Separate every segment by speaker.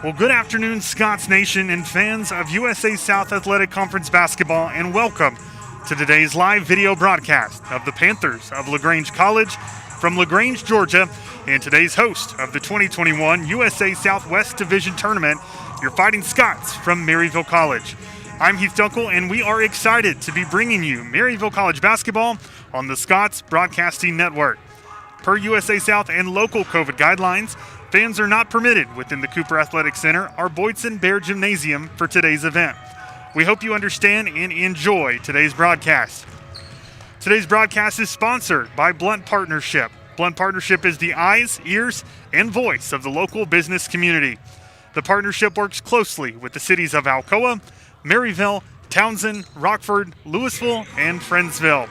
Speaker 1: Well, good afternoon, Scots Nation and fans of USA South Athletic Conference basketball, and welcome to today's live video broadcast of the Panthers of LaGrange College from LaGrange, Georgia, and today's host of the 2021 USA Southwest Division Tournament, your Fighting Scots from Maryville College. I'm Heath Dunkel, and we are excited to be bringing you Maryville College basketball on the Scots Broadcasting Network. Per USA South and local COVID guidelines, fans are not permitted within the Cooper Athletic Center or Boydson Bear Gymnasium for today's event. We hope you understand and enjoy today's broadcast. Today's broadcast is sponsored by Blunt Partnership. Blunt Partnership is the eyes, ears, and voice of the local business community. The partnership works closely with the cities of Alcoa, Maryville, Townsend, Rockford, Louisville, and Friendsville.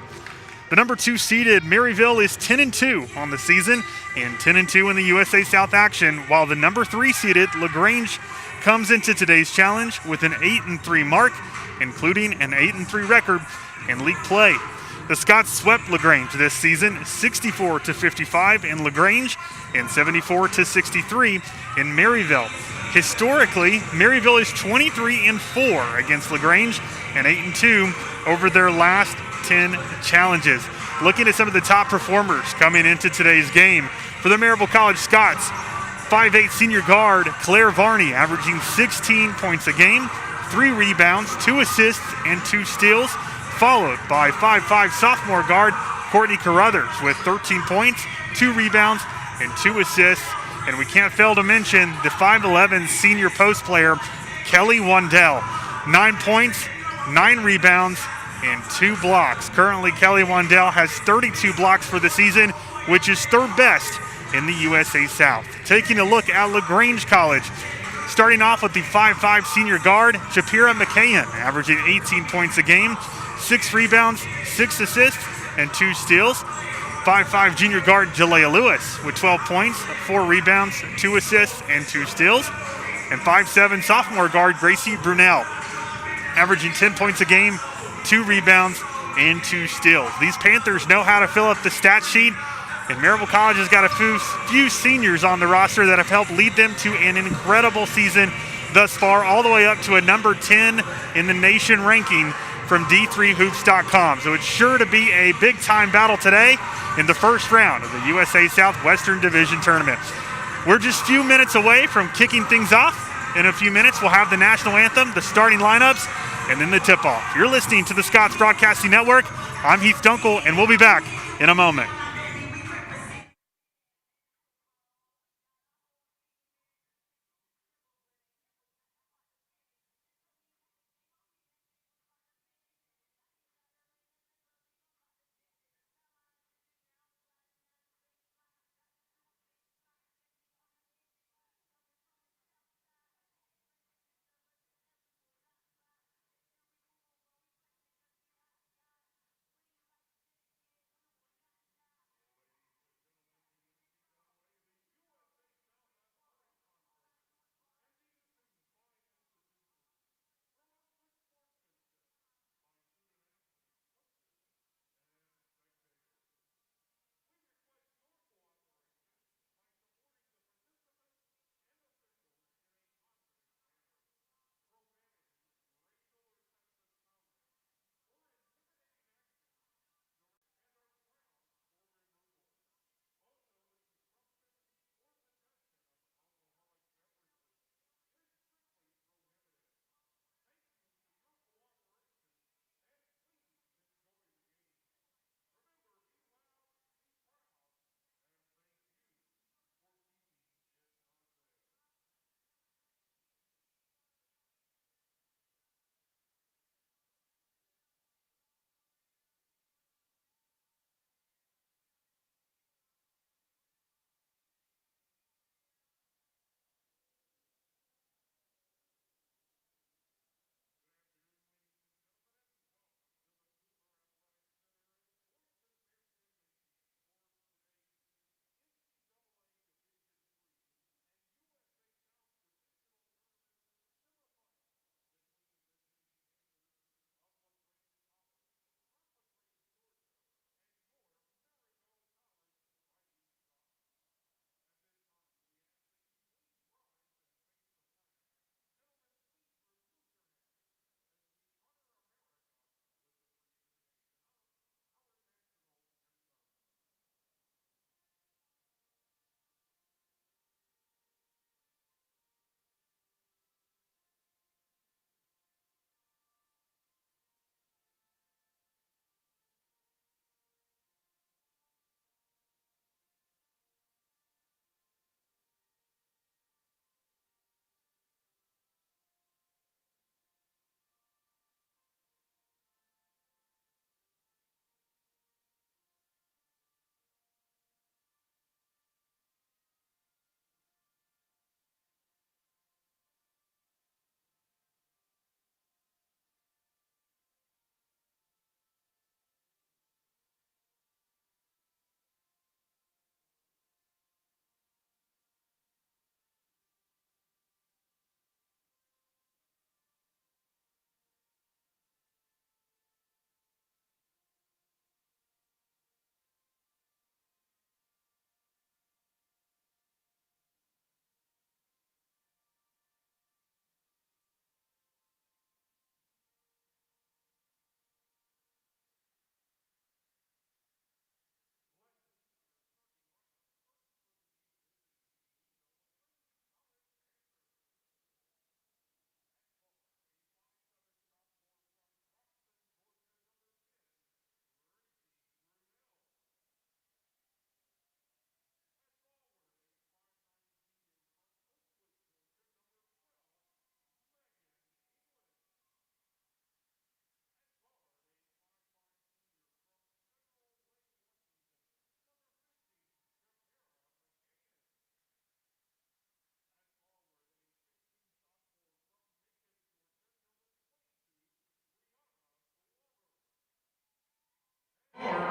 Speaker 1: The number 2 seeded Maryville is 10-2 on the season and 10-2 in the USA South action, while the number 3 seeded LaGrange comes into today's challenge with an 8-3 mark, including an 8-3 record in league play. The Scots swept LaGrange this season 64-55 in LaGrange and 74-63 in Maryville. Historically, Maryville is 23-4 against LaGrange and 8-2 over their last 10 challenges. Looking at some of the top performers coming into today's game for the Maryville College Scots, 5'8" senior guard Claire Varney averaging 16 points a game, 3 rebounds, 2 assists, and 2 steals, followed by 5'5" sophomore guard Courtney Carruthers with 13 points, 2 rebounds, and 2 assists. And we can't fail to mention the 5'11" senior post player Kelly Wandell, 9 points, 9 rebounds, and 2 blocks. Currently, Kelly Wandell has 32 blocks for the season, which is third best in the USA South. Taking a look at LaGrange College, starting off with the 5'5" senior guard Shapira McKayan, averaging 18 points a game, 6 rebounds, 6 assists, and 2 steals. 5'5" junior guard Jalea Lewis with 12 points, 4 rebounds, 2 assists, and 2 steals. And 5'7" sophomore guard Gracie Brunel, averaging 10 points a game, 2 rebounds, and 2 steals. These Panthers know how to fill up the stat sheet, and Maryville College has got a few seniors on the roster that have helped lead them to an incredible season thus far, all the way up to a number 10 in the nation ranking from D3Hoops.com. So it's sure to be a big-time battle today in the first round of the USA Southwestern Division Tournament. We're just a few minutes away from kicking things off. In a few minutes, we'll have the national anthem, the starting lineups, and then the tip-off. You're listening to the Scots Broadcasting Network. I'm Heath Dunkel, and we'll be back in a moment.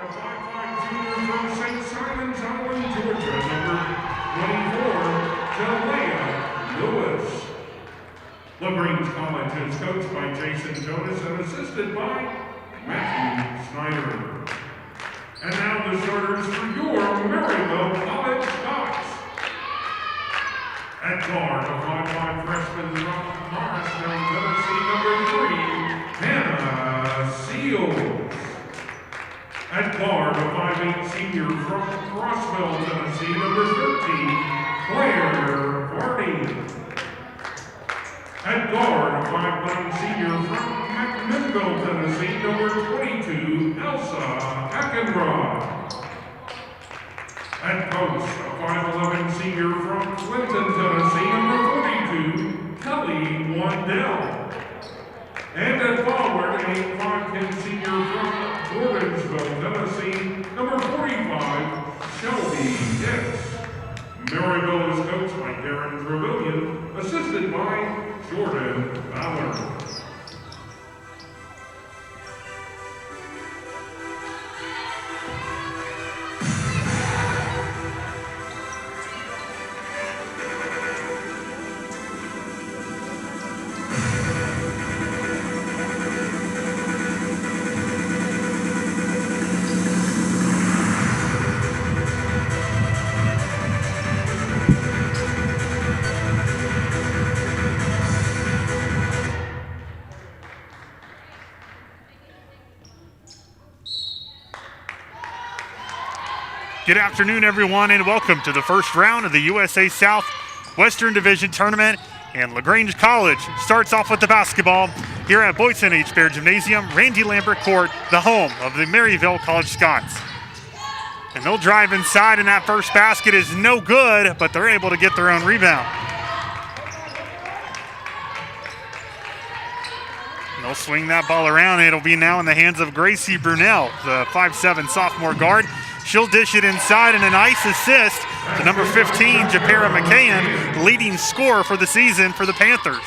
Speaker 2: 5'5" junior from St. Simons Island, Georgia, number 24, Jalea Lewis. LaGrange College is coached by Jason Jonas and assisted by Matthew Snyder. And now the starters for your Maryville College Scots. At guard, a 5'5" freshman from Morristown, Tennessee, number 3, Hannah Seals. At guard, a 5'8" senior from Crossville, Tennessee, number 13, Claire Varney. At guard, a 5'9" senior from McMinnville, Tennessee, number 22, Elsa Eckenrod. At post, a 5'11" senior from Clinton, Tennessee, number 42, Kelly Wandell. And at forward, a 5'10" senior from Gordonsville, Tennessee, number 45, Shelby Hicks. Maryville is coached by Darren Trevelyan, assisted by Jordan Ballard.
Speaker 1: Good afternoon, everyone, and welcome to the first round of the USA South Western Division Tournament. And LaGrange College starts off with the basketball here at Boyson H. Baird Gymnasium, Randy Lambert Court, the home of the Maryville College Scots. And they'll drive inside, and that first basket is no good, but they're able to get their own rebound. And they'll swing that ball around. It'll be now in the hands of Gracie Brunel, the 5'7" sophomore guard. She'll dish it inside, and a nice assist to number 15, Japera McCann, leading scorer for the season for the Panthers.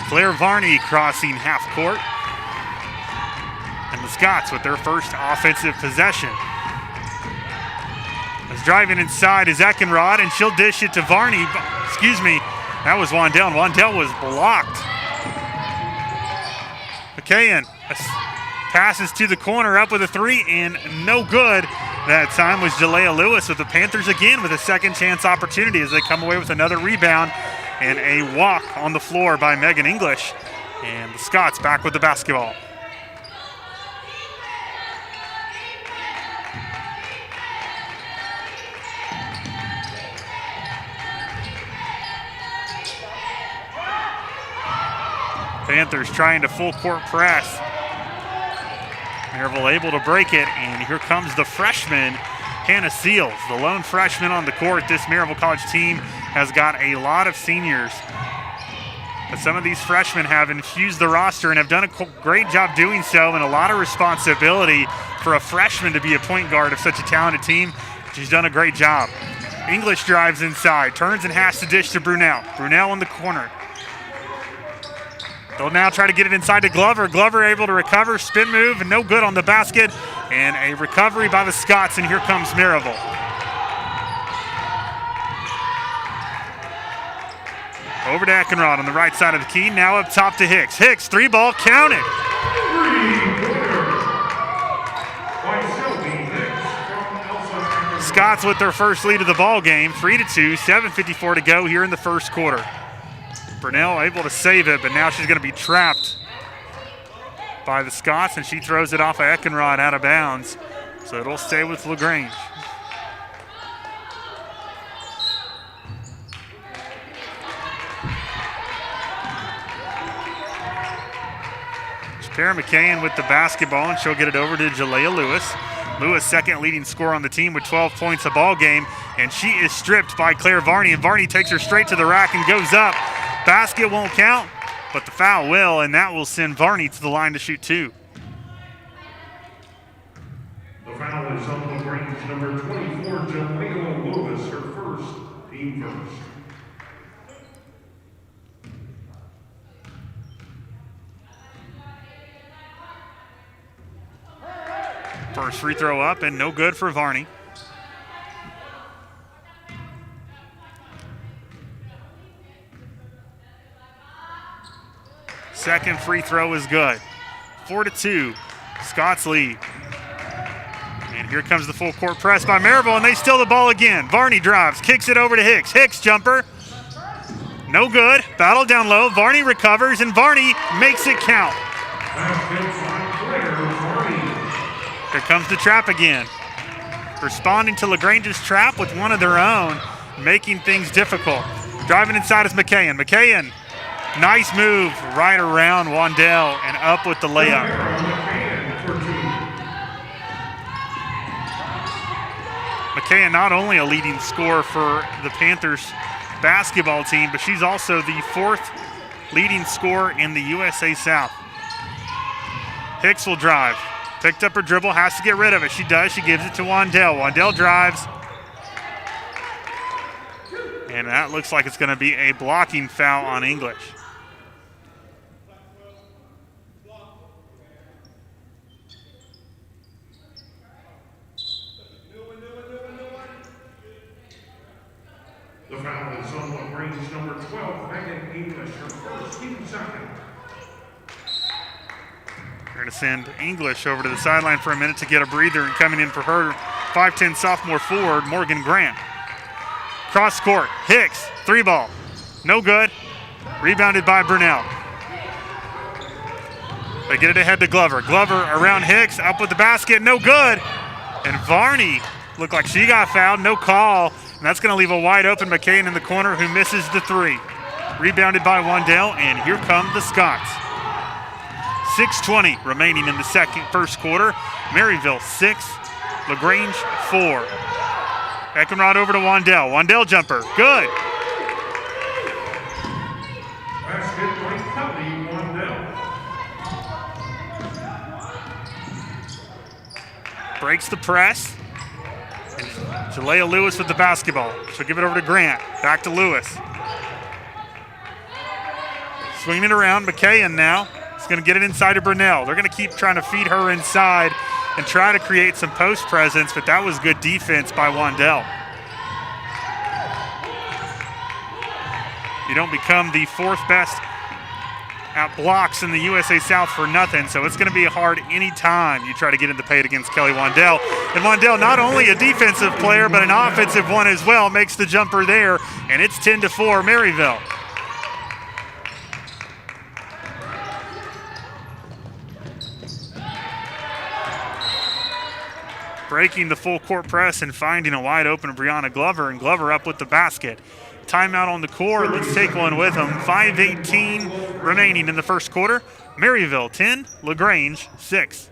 Speaker 1: Claire Varney crossing half court. And the Scots with their first offensive possession. As driving inside is Eckenrod, and she'll dish it to Varney. Excuse me, that was Wandell. Wandell was blocked. McCann passes to the corner, up with a three, and no good. That time was Jalea Lewis with the Panthers again with a second chance opportunity as they come away with another rebound and a walk on the floor by Megan English. And the Scots back with the basketball. Panthers trying to full court press. Maryville able to break it, and here comes the freshman, Hannah Seals, the lone freshman on the court. This Maryville College team has got a lot of seniors, but some of these freshmen have infused the roster and have done a great job doing so, and a lot of responsibility for a freshman to be a point guard of such a talented team. She's done a great job. English drives inside, turns and has to dish to Brunel. Brunel in the corner. They'll now try to get it inside to Glover. Glover able to recover, spin move, and no good on the basket. And a recovery by the Scots, and here comes Maryville. Over to Eckenrod on the right side of the key, now up top to Hicks. Hicks, three ball, counted. Scots with their first lead of the ball game, 3-2, 7:54 to go here in the first quarter. Brunel able to save it, but now she's going to be trapped by the Scots, and she throws it off of Eckenrod out of bounds. So it'll stay with LaGrange. Tara McCann with the basketball, and she'll get it over to Jalea Lewis. Lewis, second leading scorer on the team with 12 points a ball game, and she is stripped by Claire Varney, and Varney takes her straight to the rack and goes up. Basket won't count, but the foul will, and that will send Varney to the line to shoot two.
Speaker 2: The foul is on LaGrange, number 24, Jalea Lewis, her first, team first.
Speaker 1: First free throw up and no good for Varney. Second free throw is good. 4-2, Scots lead. And here comes the full court press by Maryville, and they steal the ball again. Varney drives, kicks it over to Hicks. Hicks jumper, no good. Battle down low, Varney recovers, and Varney makes it count. Here comes the trap again. Responding to LaGrange's trap with one of their own, making things difficult. Driving inside is McKayan. McKayan, nice move right around Wandell and up with the layup. McKayan not only a leading scorer for the Panthers basketball team, but she's also the 4th leading scorer in the USA South. Hicks will drive. Picked up her dribble, has to get rid of it. She does. She gives it to Wandell. Wandell drives. And that looks like it's going to be a blocking foul on English.
Speaker 2: The foul is on LaGrange number 12, Megan English, her first, team second.
Speaker 1: We're going to send English over to the sideline for a minute to get a breather, and coming in for her, 5'10" sophomore forward, Morgan Grant. Cross court, Hicks, 3-ball, no good. Rebounded by Burnell. They get it ahead to Glover. Glover around Hicks, up with the basket, no good. And Varney looked like she got fouled, no call. And that's going to leave a wide open McKayan in the corner who misses the 3. Rebounded by Wandell, and here come the Scots. 6:20 remaining in the first quarter. Maryville 6, LaGrange 4. Eckenrod over to Wandell. Wandell jumper, good.
Speaker 2: Basket by Kelly Wandell.
Speaker 1: Breaks the press. Jalea Lewis with the basketball. She'll give it over to Grant. Back to Lewis. Swinging it around. McKayan now. He's going to get it inside to Burnell. They're going to keep trying to feed her inside and try to create some post presence, but that was good defense by Wandell. You don't become the 4th best at blocks in the USA South for nothing, so it's going to be hard any time you try to get in the paint against Kelly Wandell. And Wandell, not only a defensive player, but an offensive one as well, makes the jumper there, and it's 10-4 Maryville. Breaking the full court press and finding a wide open Brianna Glover, and Glover up with the basket. Timeout on the court. Let's take one with them. 5:18 remaining in the first quarter. Maryville 10, LaGrange 6.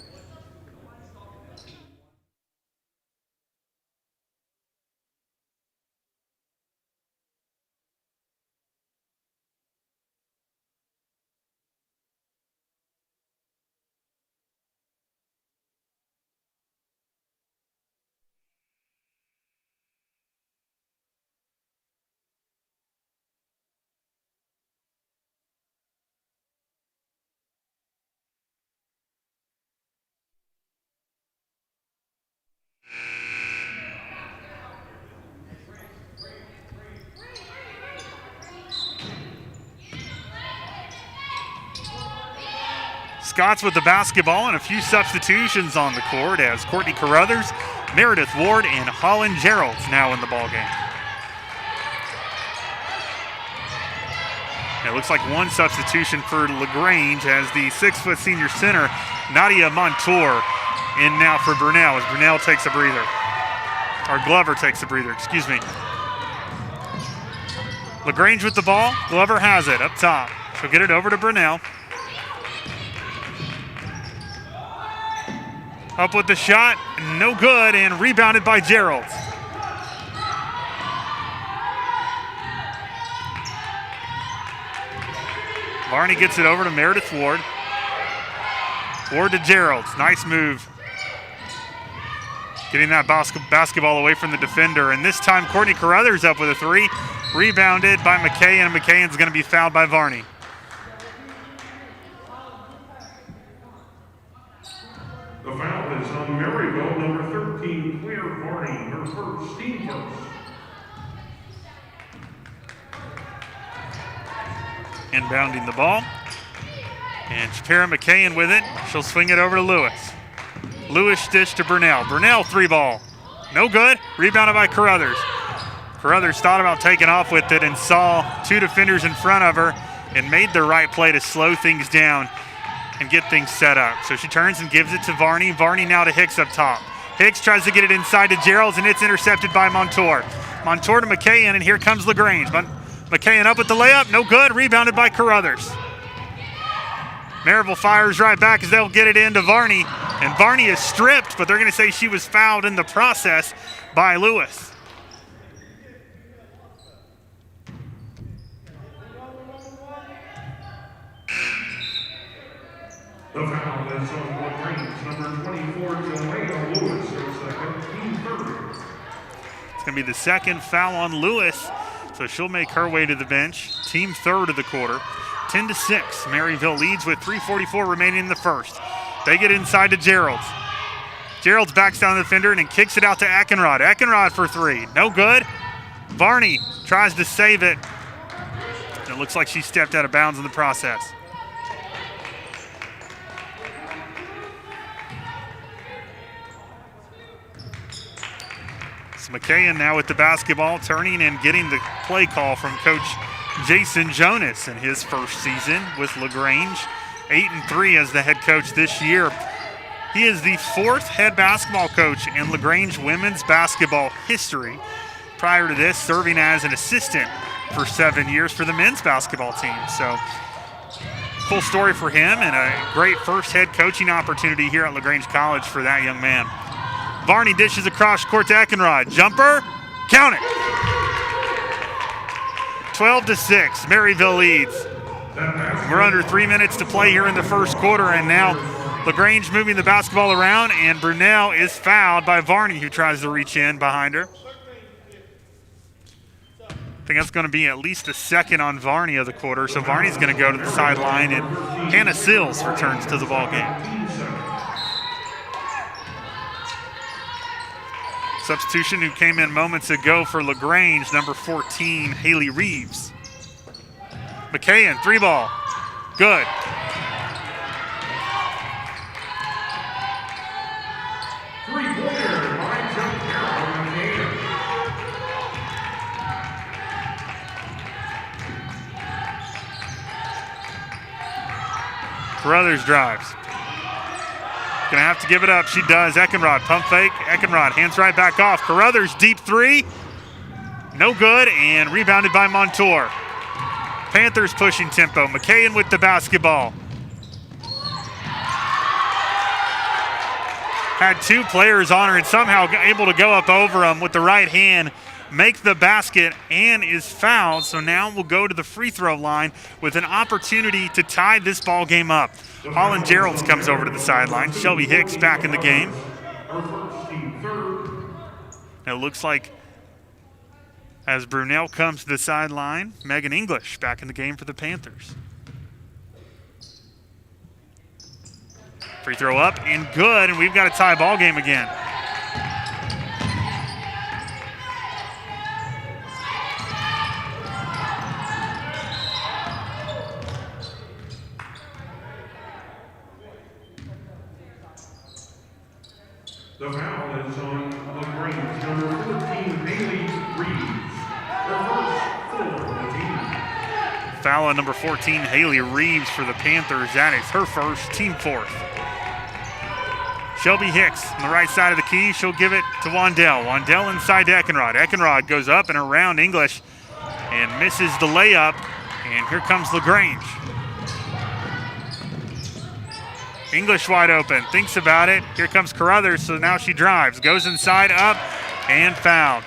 Speaker 1: Scots with the basketball and a few substitutions on the court as Courtney Carruthers, Meredith Ward, and Holland Gerald's now in the ballgame. It looks like one substitution for LaGrange as the 6-foot senior center, Nadia Montour, in now for Burnell as Burnell takes a breather. Or Glover takes a breather, excuse me. LaGrange with the ball. Glover has it up top. She'll get it over to Burnell. Up with the shot, no good, and rebounded by Gerald. Varney gets it over to Meredith Ward. Ward to Gerald. Nice move. Getting that basketball away from the defender. And this time, Courtney Carruthers up with a 3. Rebounded by McKayan, and McKayan's going to be fouled by Varney.
Speaker 2: The foul foul is on Maryville, number 13, Claire Varney, her first, team first.
Speaker 1: Inbounding the ball. And Shapira McKayen with it. She'll swing it over to Lewis. Lewis dish to Burnell. Burnell three ball. No good. Rebounded by Carruthers. Carruthers thought about taking off with it and saw two defenders in front of her and made the right play to slow things down and get things set up. So she turns and gives it to Varney. Varney now to Hicks up top. Hicks tries to get it inside to Geralds, and it's intercepted by Montour. Montour to McKayen, and here comes LaGrange. McKayen up with the layup. No good. Rebounded by Carruthers. Maryville fires right back as they'll get it into Varney. And Varney is stripped, but they're going to say she was fouled in the process by Lewis.
Speaker 2: The foul is on LaGrange, number 24, Jelena Lewis, her second, team third.
Speaker 1: It's going to be the second foul on Lewis, so she'll make her way to the bench. Team third of the quarter. 10-6, Maryville leads with 3:44 remaining in the first. They get inside to Geralds. Geralds backs down the defender and then kicks it out to Eckenrod. Eckenrod for three. No good. Varney tries to save it. It looks like she stepped out of bounds in the process. So McKayen now with the basketball, turning and getting the play call from Coach Jason Jonas in his first season with LaGrange. 8-3 as the head coach this year. He is the fourth head basketball coach in LaGrange women's basketball history. Prior to this, serving as an assistant for 7 years for the men's basketball team. So, full story for him and a great first head coaching opportunity here at LaGrange College for that young man. Varney dishes across court to Eckenrod. Jumper, count it. 12-6, Maryville leads. We're under 3 minutes to play here in the first quarter, and now LaGrange moving the basketball around, and Brunel is fouled by Varney, who tries to reach in behind her. I think that's going to be at least a second on Varney of the quarter, so Varney's going to go to the sideline, and Hannah Sills returns to the ballgame. Substitution who came in moments ago for LaGrange, number 14, Haley Reeves. McKayen, three ball. Good.
Speaker 2: Three-pointer by McKayen.
Speaker 1: Carruthers drives. Gonna have to give it up. She does. Eckenrod, pump fake. Eckenrod, hands right back off. Carruthers, deep three. No good, and rebounded by Montour. Panthers pushing tempo. McKayen with the basketball. Had two players on her and somehow able to go up over them with the right hand, make the basket, and is fouled. So now we'll go to the free throw line with an opportunity to tie this ball game up. Holland Geralds comes over to the sideline. Shelby Hicks back in the game. It looks like as Brunel comes to the sideline, Megan English back in the game for the Panthers. Free throw up and good, and we've got a tie ball game again.
Speaker 2: The foul is on LaGrange, number 14, Haley Reeves. Her first for the team.
Speaker 1: Foul on number 14, Haley Reeves for the Panthers. That is her first, team fourth. Shelby Hicks on the right side of the key. She'll give it to Wandell. Wandell inside to Eckenrod. Eckenrod goes up and around English and misses the layup. And here comes LaGrange. English wide open, thinks about it. Here comes Carruthers, so now she drives. Goes inside, up, and fouled.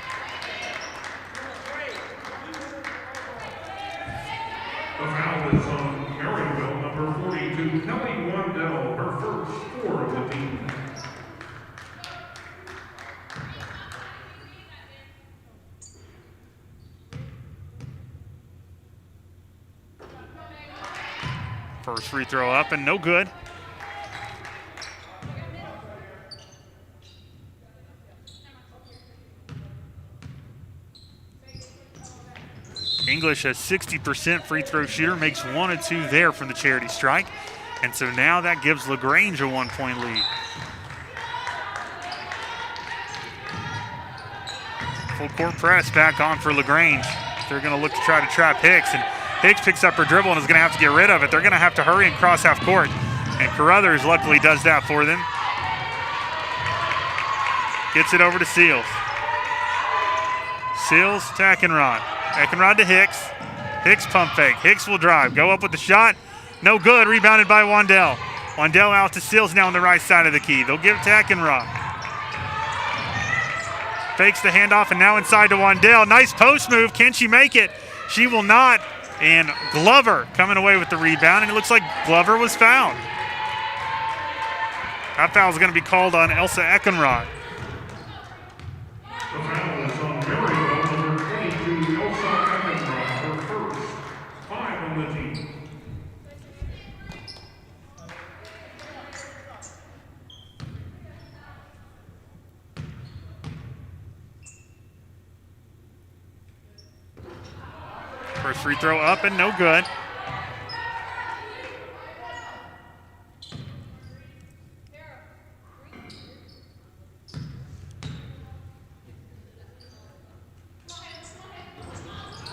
Speaker 2: The foul is on Maryville, number 42, Kelly Wandell, her first for the team.
Speaker 1: First free throw up and no good. English, a 60% free throw shooter, makes 1 of 2 there from the charity strike. And so now that gives LaGrange a 1-point lead. Full court press back on for LaGrange. They're going to look to try to trap Hicks, and Hicks picks up her dribble and is going to have to get rid of it. They're going to have to hurry and cross half court, and Carruthers luckily does that for them. Gets it over to Seals. Seals to Eckenrod. Eckenrod to Hicks. Hicks pump fake. Hicks will drive. Go up with the shot. No good. Rebounded by Wandell. Wandell out to Seals now on the right side of the key. They'll give it to Eckenrod. Fakes the handoff and now inside to Wandell. Nice post move. Can she make it? She will not. And Glover coming away with the rebound, and it looks like Glover was fouled. That foul is going to be called on Elsa Eckenrod.
Speaker 2: The foul is on Maryville, number 22, Elsa Eckenrod, her first. 5 on the team.
Speaker 1: First free throw up and no good.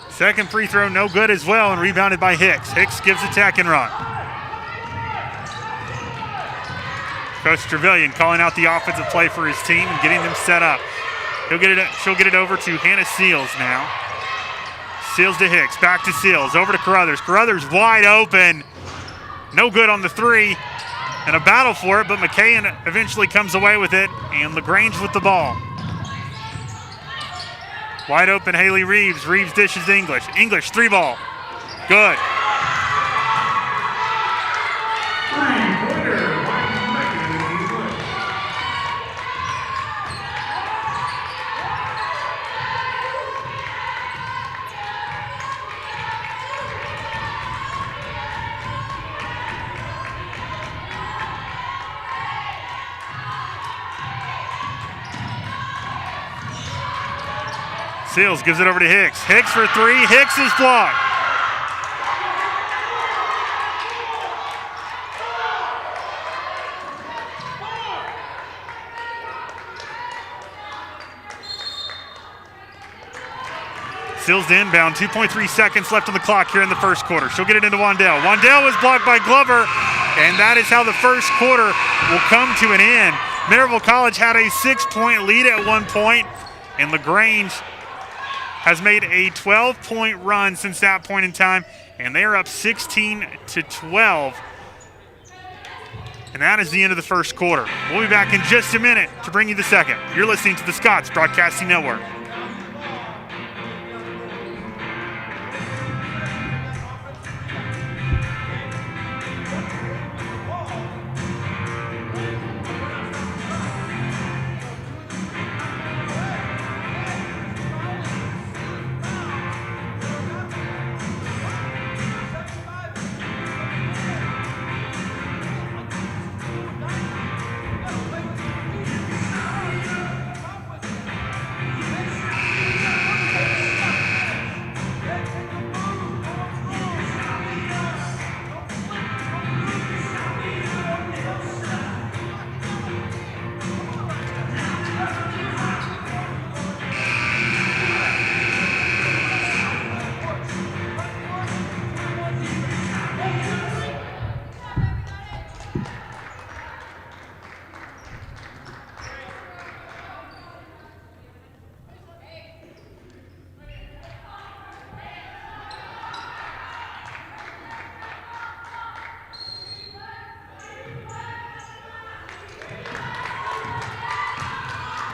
Speaker 1: Second free throw, no good as well, and rebounded by Hicks. Hicks gives it to Eckenrod. Coach Trevelyan calling out the offensive play for his team and getting them set up. She'll get it over to Hannah Seals now. Seals to Hicks, back to Seals, over to Carruthers. Carruthers wide open. No good on the three. And a battle for it, but McKayen eventually comes away with it, and LaGrange with the ball. Wide open, Haley Reeves. Reeves dishes to English. English, 3-ball. Good.
Speaker 2: Three-pointer by Megan English.
Speaker 1: Seals gives it over to Hicks. Hicks for 3. Hicks is blocked. Seals to inbound. 2.3 seconds left on the clock here in the first quarter. She'll get it into Wandell. Wandell was blocked by Glover, and that is how the first quarter will come to an end. Maryville College had a 6-point lead at one point, and LaGrange has made a 12-point run since that point in time, and they are up 16-12. And that is the end of the first quarter. We'll be back in just a minute to bring you the second. You're listening to the Scots Broadcasting Network.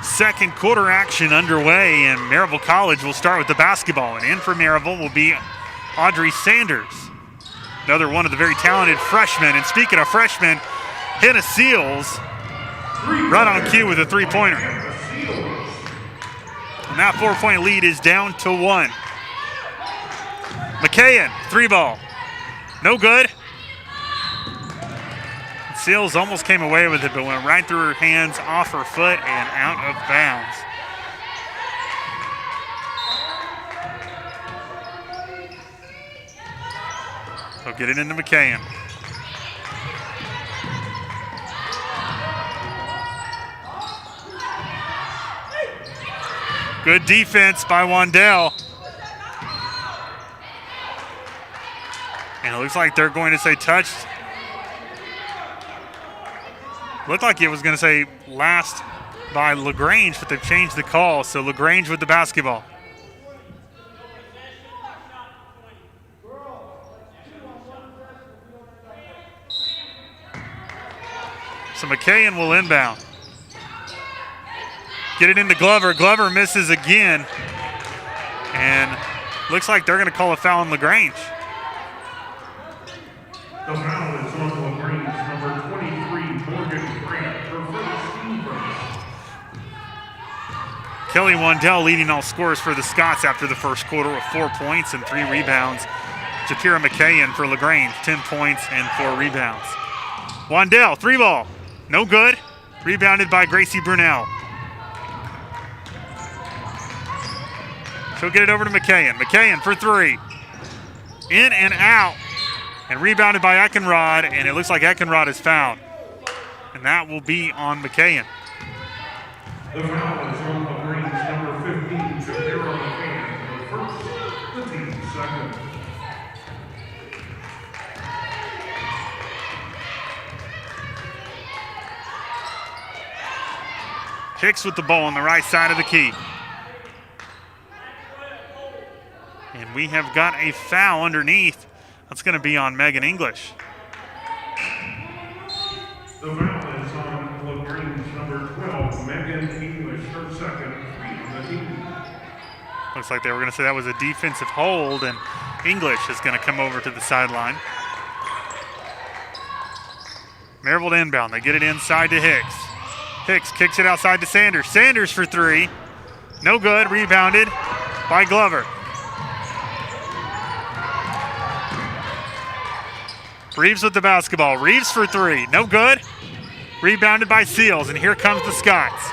Speaker 1: Second quarter action underway, and Maryville College will start with the basketball. And in for Maryville will be Audrey Sanders, another one of the very talented freshmen. And speaking of freshmen, Hannah Seals right on cue with a three-pointer. And that 4-point lead is down to 1. McKayen, 3-ball. No good. Seals almost came away with it, but went right through her hands, off her foot, and out of bounds. Get it into McKayen. Good defense by Wandell. And it looks like they're going to say touched. Looked like it was going to say last by LaGrange, but they've changed the call. So LaGrange with the basketball. So McKayen will inbound. Get it into Glover. Glover misses again. And looks like they're going to call a foul on LaGrange.
Speaker 2: The foul is on LaGrange, number 23, Morgan Grant, her first team first.
Speaker 1: Kelly Wandell leading all scorers for the Scots after the first quarter with 4 points and 3 rebounds. Shapira McKayen for LaGrange, 10 points and 4 rebounds. Wandell, 3-ball. No good. Rebounded by Gracie Brunel. She'll get it over to McKayen. McKayen for 3. In and out. And rebounded by Eckenrod, and it looks like Eckenrod is fouled. And that will be on McKayen.
Speaker 2: The foul is on LaGrange, number 15, Shapira McKayen, the first, the team's second.
Speaker 1: Hicks with the ball on the right side of the key. And we have got a foul underneath. That's going to be on Megan English.
Speaker 2: The foul is on LaGrange, number 12, Megan English, her second, 3 on the team.
Speaker 1: Looks like they were going to say that was a defensive hold, and English is going to come over to the sideline. Maryville to inbound. They get it inside to Hicks. Hicks kicks it outside to Sanders. Sanders for 3. No good. Rebounded by Glover. Reeves with the basketball. Reeves for 3. No good. Rebounded by Seals, and here comes the Scots.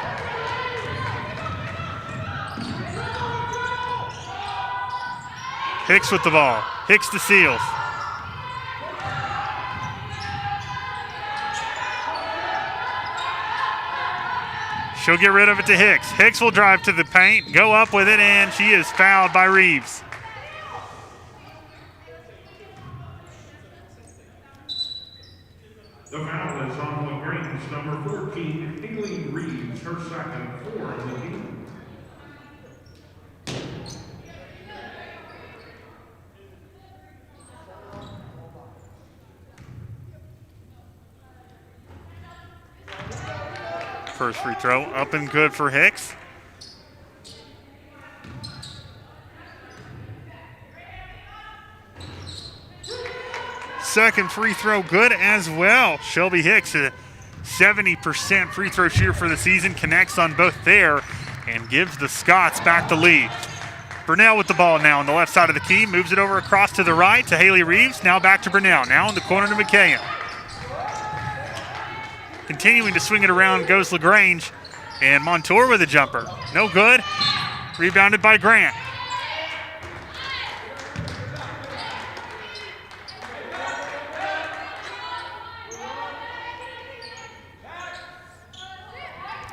Speaker 1: Hicks with the ball. Hicks to Seals. She'll get rid of it to Hicks. Hicks will drive to the paint, go up with it, and she is fouled by Reeves.
Speaker 2: The foul is on LaGrange, number 14, Aileen Reeves, her second, 4 on the team.
Speaker 1: First free throw up and good for Hicks. Second free throw good as well. Shelby Hicks, a 70% free throw shooter for the season, connects on both there and gives the Scots back the lead. Brunel with the ball now on the left side of the key, moves it over across to the right to Haley Reeves. Now back to Brunel. Now in the corner to McKayen. Continuing to swing it around goes LaGrange, and Montour with a jumper. No good. Rebounded by Grant.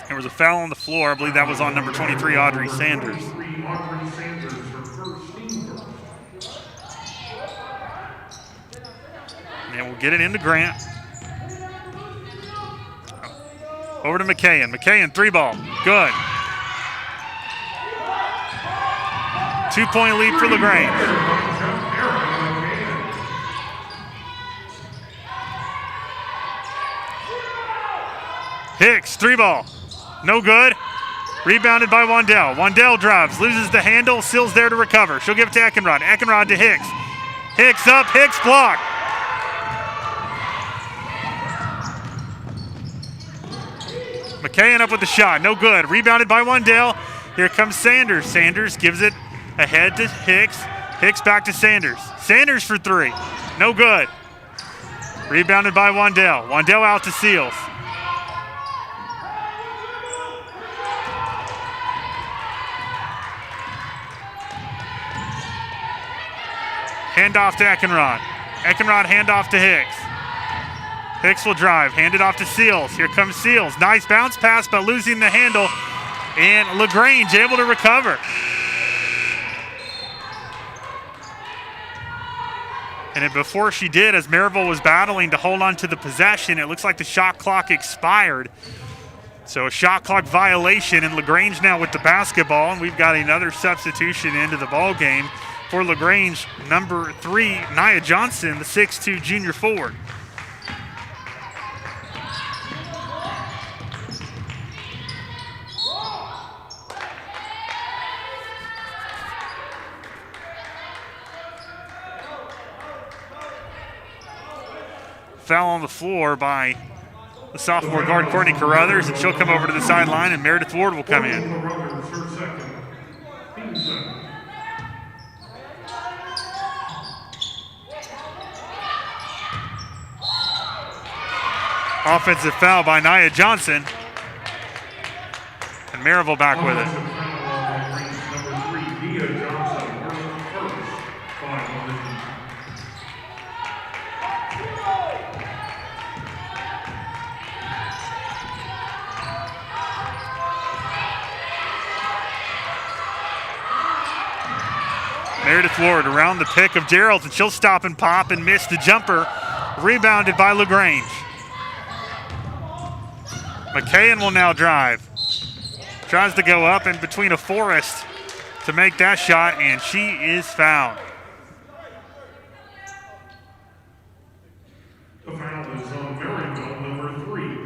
Speaker 1: There was a foul on the floor. I believe that was on number 23, Audrey Sanders. And we'll get it into Grant. Over to McKayen. McKayen, 3-ball. Good. 2-point lead for LaGrange. Hicks, 3-ball. No good. Rebounded by Wandell. Wandell drives, loses the handle. Seals there to recover. She'll give it to Eckenrod. Eckenrod to Hicks. Hicks up. Hicks blocked. McKayen up with the shot. No good. Rebounded by Wandell. Here comes Sanders. Sanders gives it ahead to Hicks. Hicks back to Sanders. Sanders for 3. No good. Rebounded by Wandell. Wandell out to Seals. Handoff to Eckenrod. Eckenrod handoff to Hicks. Hicks will drive, hand it off to Seals. Here comes Seals. Nice bounce pass, but losing the handle. And LaGrange able to recover. And before she did, as Maryville was battling to hold on to the possession, it looks like the shot clock expired. So a shot clock violation, and LaGrange now with the basketball, and we've got another substitution into the ball game for LaGrange. Number 3, Nia Johnson, the 6'2" junior forward. Foul on the floor by the sophomore guard, Courtney Carruthers, and she'll come over to the sideline, and Meredith Ward will come in. Offensive foul by Nia Johnson, and Maryville back with it. Meredith Ward around the pick of Gerald's, and she'll stop and pop and miss the jumper. Rebounded by LaGrange. McKayen will now drive. Tries to go up in between a Forrest to make that shot, and she is fouled.
Speaker 2: The foul is on Maryville, number 3.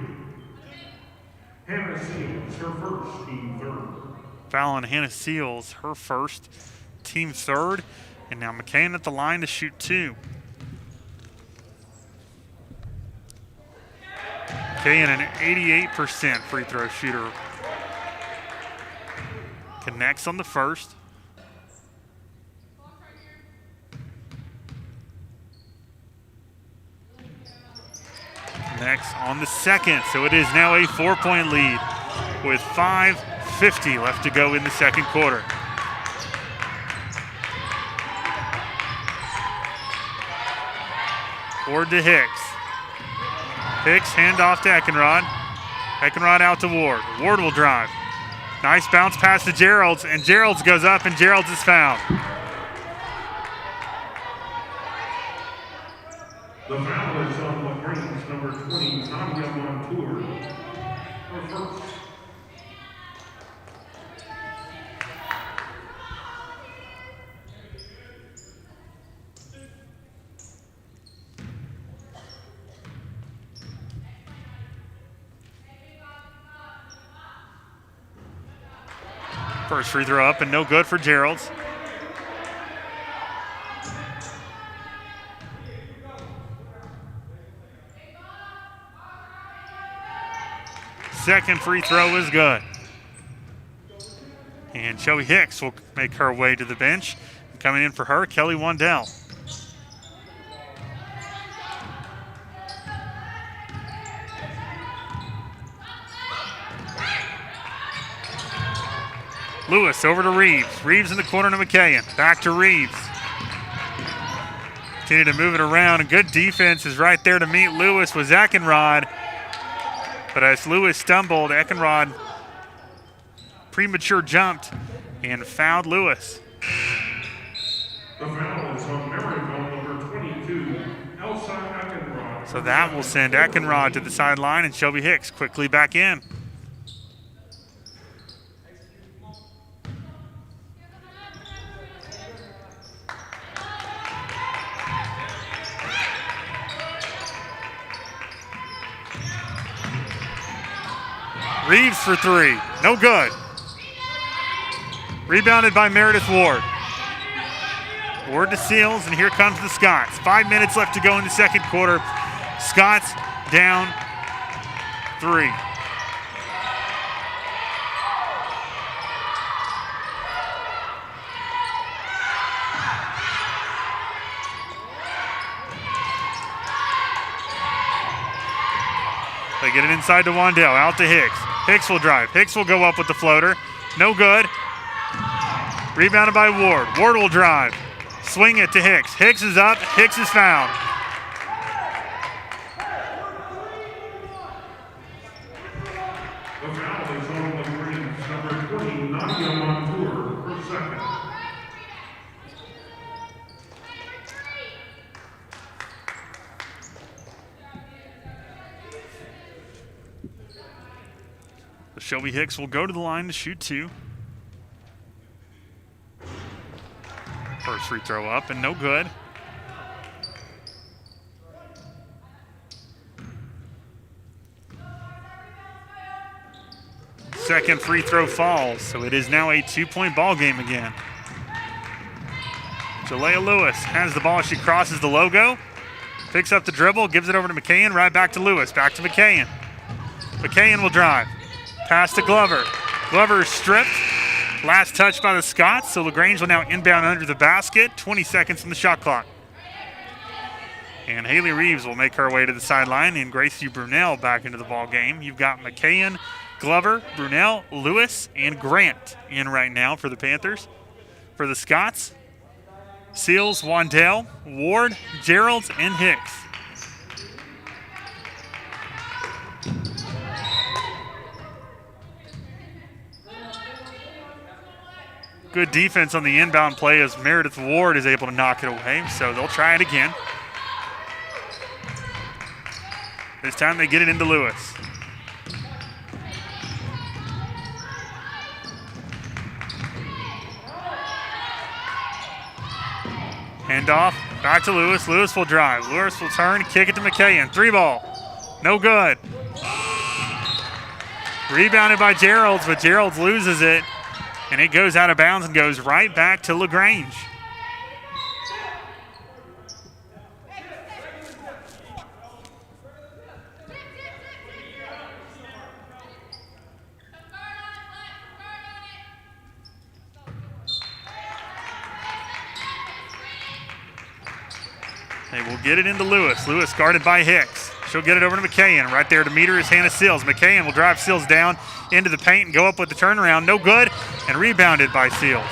Speaker 2: Hannah Seals, her first, team third.
Speaker 1: Foul on Hannah Seals, her first, team third. And now McKayen at the line to shoot 2. McKayen, an 88% free throw shooter. Connects on the first. Connects on the second. So it is now a 4-point lead with 5:50 left to go in the second quarter. Ward to Hicks. Hicks, handoff to Eckenrod. Eckenrod out to Ward. Ward will drive. Nice bounce pass to Gerald's, and Gerald's goes up, and Gerald's is fouled.
Speaker 2: The foul is on LaGrange, number 20, Nadia Montour. Her first.
Speaker 1: First free throw up and no good for Gerald's. Second free throw is good. And Shelby Hicks will make her way to the bench. Coming in for her, Kelly Wandell. Lewis over to Reeves. Reeves in the corner to McKayen. Back to Reeves. Continue to move it around. A good defense is right there to meet Lewis with Eckenrod. But as Lewis stumbled, Eckenrod premature jumped and fouled Lewis.
Speaker 2: The foul is on Maryville, number 22, Elsa Eckenrod.
Speaker 1: So that will send Eckenrod to the sideline, and Shelby Hicks quickly back in. Reeves for 3, no good. Rebounded by Meredith Ward. Ward to Seals, and here comes the Scots. 5 minutes left to go in the second quarter. Scots down 3. They get it inside to Wandell, out to Hicks. Hicks will drive. Hicks will go up with the floater. No good. Rebounded by Ward. Ward will drive. Swing it to Hicks. Hicks is up. Hicks is fouled.
Speaker 2: The foul is on LaGrange, number 20, Nadia Montour, her second.
Speaker 1: Shelby Hicks will go to the line to shoot 2. First free throw up and no good. Second free throw falls, so it is now a 2-point ball game again. Jalea Lewis has the ball. She crosses the logo, picks up the dribble, gives it over to McCain, right back to Lewis, back to McCain. McCain will drive. Pass to Glover. Glover is stripped. Last touch by the Scots, so LaGrange will now inbound under the basket. 20 seconds on the shot clock. And Haley Reeves will make her way to the sideline, and Gracie Brunel back into the ball game. You've got McCain, Glover, Brunel, Lewis, and Grant in right now for the Panthers. For the Scots, Seals, Wandell, Ward, Geralds, and Hicks. Good defense on the inbound play as Meredith Ward is able to knock it away, so they'll try it again. This time they get it into Lewis. Handoff, back to Lewis. Lewis will drive. Lewis will turn, kick it to McKayen. 3-ball, no good. Rebounded by Geralds, but Geralds loses it. And it goes out of bounds and goes right back to LaGrange. They will get it into Lewis. Lewis guarded by Hicks. She'll get it over to McCain. Right there to meet her is Hannah Seals. McCain will drive Seals down into the paint and go up with the turnaround. No good, and rebounded by Seals.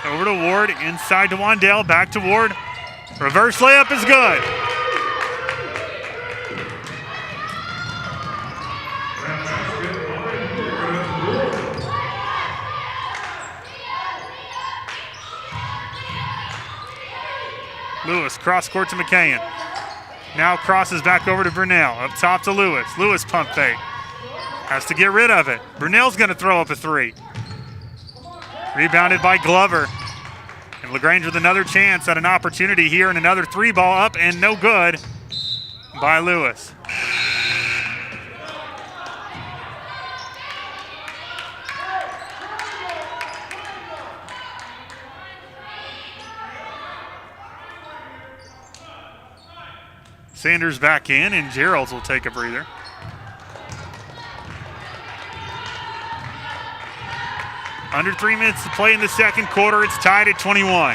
Speaker 1: Over to Ward, inside to Wandell, back to Ward. Reverse layup is good. Lewis, cross court to McCain. Now crosses back over to Brunel. Up top to Lewis. Lewis pump fake. Has to get rid of it. Brunel's going to throw up a 3. Rebounded by Glover. And LaGrange with another chance at an opportunity here, and another 3-ball up and no good by Lewis. Sanders back in, and Geralds will take a breather. Under 3 minutes to play in the second quarter. It's tied at 21.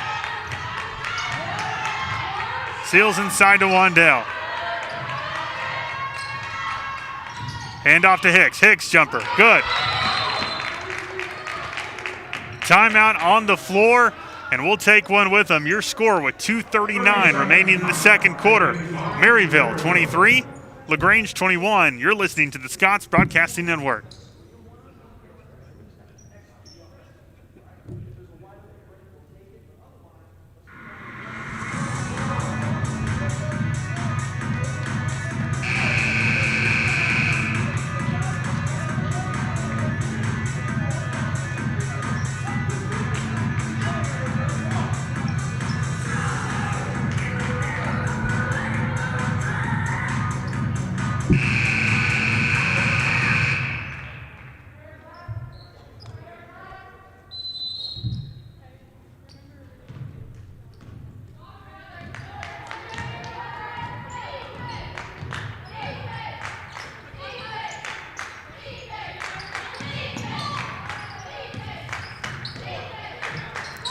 Speaker 1: Seals inside to Wandell. Hand off to Hicks. Hicks jumper. Good. Timeout on the floor, and we'll take one with them. Your score with 2:39 remaining in the second quarter. Maryville 23, LaGrange 21. You're listening to the Scots Broadcasting Network.